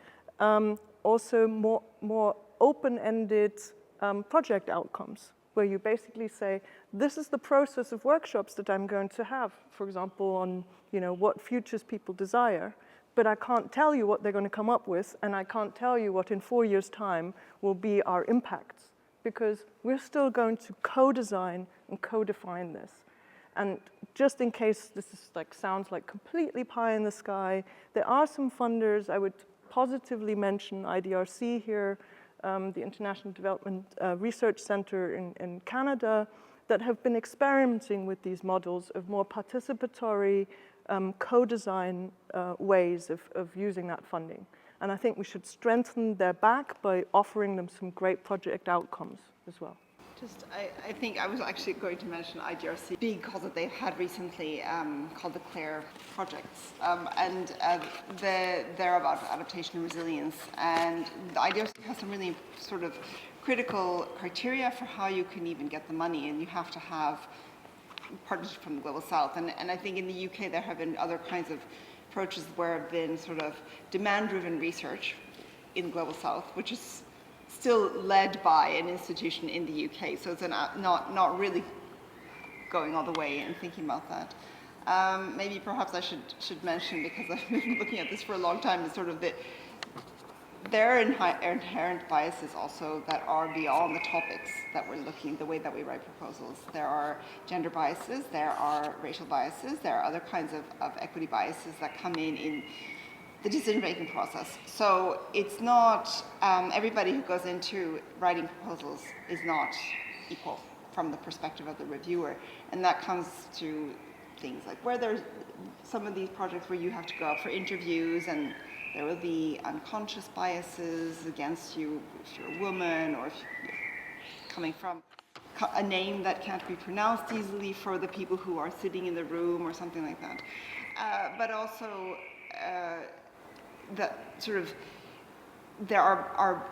[SPEAKER 4] also more open-ended project outcomes, where you basically say, this is the process of workshops that I'm going to have, for example, on what futures people desire, but I can't tell you what they're going to come up with, and I can't tell you what in 4 years' time will be our impacts, because we're still going to co-design and co-define this. And just in case this is sounds like completely pie in the sky, there are some funders. I would positively mention IDRC here, the International Development Research Center in Canada, that have been experimenting with these models of more participatory co-design ways of using that funding. And I think we should strengthen their back by offering them some great project outcomes as well.
[SPEAKER 3] I think I was actually going to mention IDRC, big cause that they've had recently called the CLARE projects. And they're about adaptation and resilience. And the IDRC has some really sort of critical criteria for how you can even get the money. And you have to have partnership from the Global South. And I think in the UK there have been other kinds of approaches where have been sort of demand-driven research in the Global South, which is still led by an institution in the UK. So it's not really going all the way and thinking about that. Maybe perhaps I should mention, because I've been looking at this for a long time, is sort of there are inherent biases also that are beyond the topics that we're looking, the way that we write proposals. There are gender biases, there are racial biases, there are other kinds of equity biases that come in the decision-making process. So it's not, everybody who goes into writing proposals is not equal from the perspective of the reviewer. And that comes to things like where there's some of these projects where you have to go out for interviews and there will be unconscious biases against you if you're a woman or if you're coming from a name that can't be pronounced easily for the people who are sitting in the room or something like that. But also that sort of, there are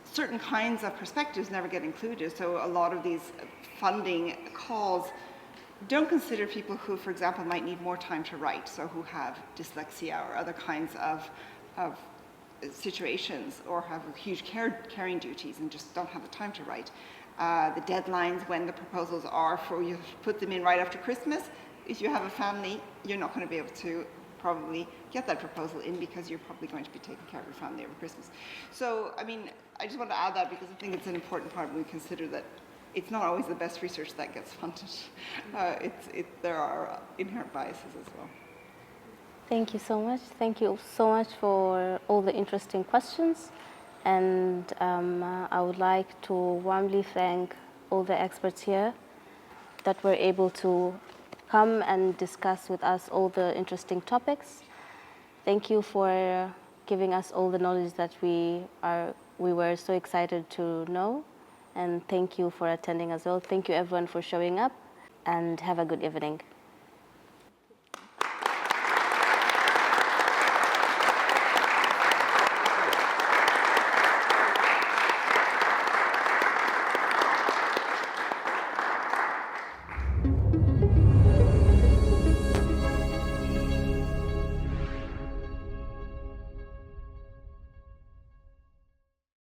[SPEAKER 3] certain kinds of perspectives never get included. So a lot of these funding calls don't consider people who, for example, might need more time to write, so who have dyslexia or other kinds of situations or have huge caring duties and just don't have the time to write. The deadlines when the proposals are for, you put them in right after Christmas. If you have a family, you're not going to be able to probably get that proposal in because you're probably going to be taking care of your family over Christmas. So, I mean, I just want to add that because I think it's an important part when we consider that it's not always the best research that gets funded. There are inherent biases as well.
[SPEAKER 1] Thank you so much. Thank you so much for all the interesting questions. And I would like to warmly thank all the experts here that were able to come and discuss with us all the interesting topics. Thank you for giving us all the knowledge that we were so excited to know. And thank you for attending as well. Thank you everyone for showing up and have a good evening.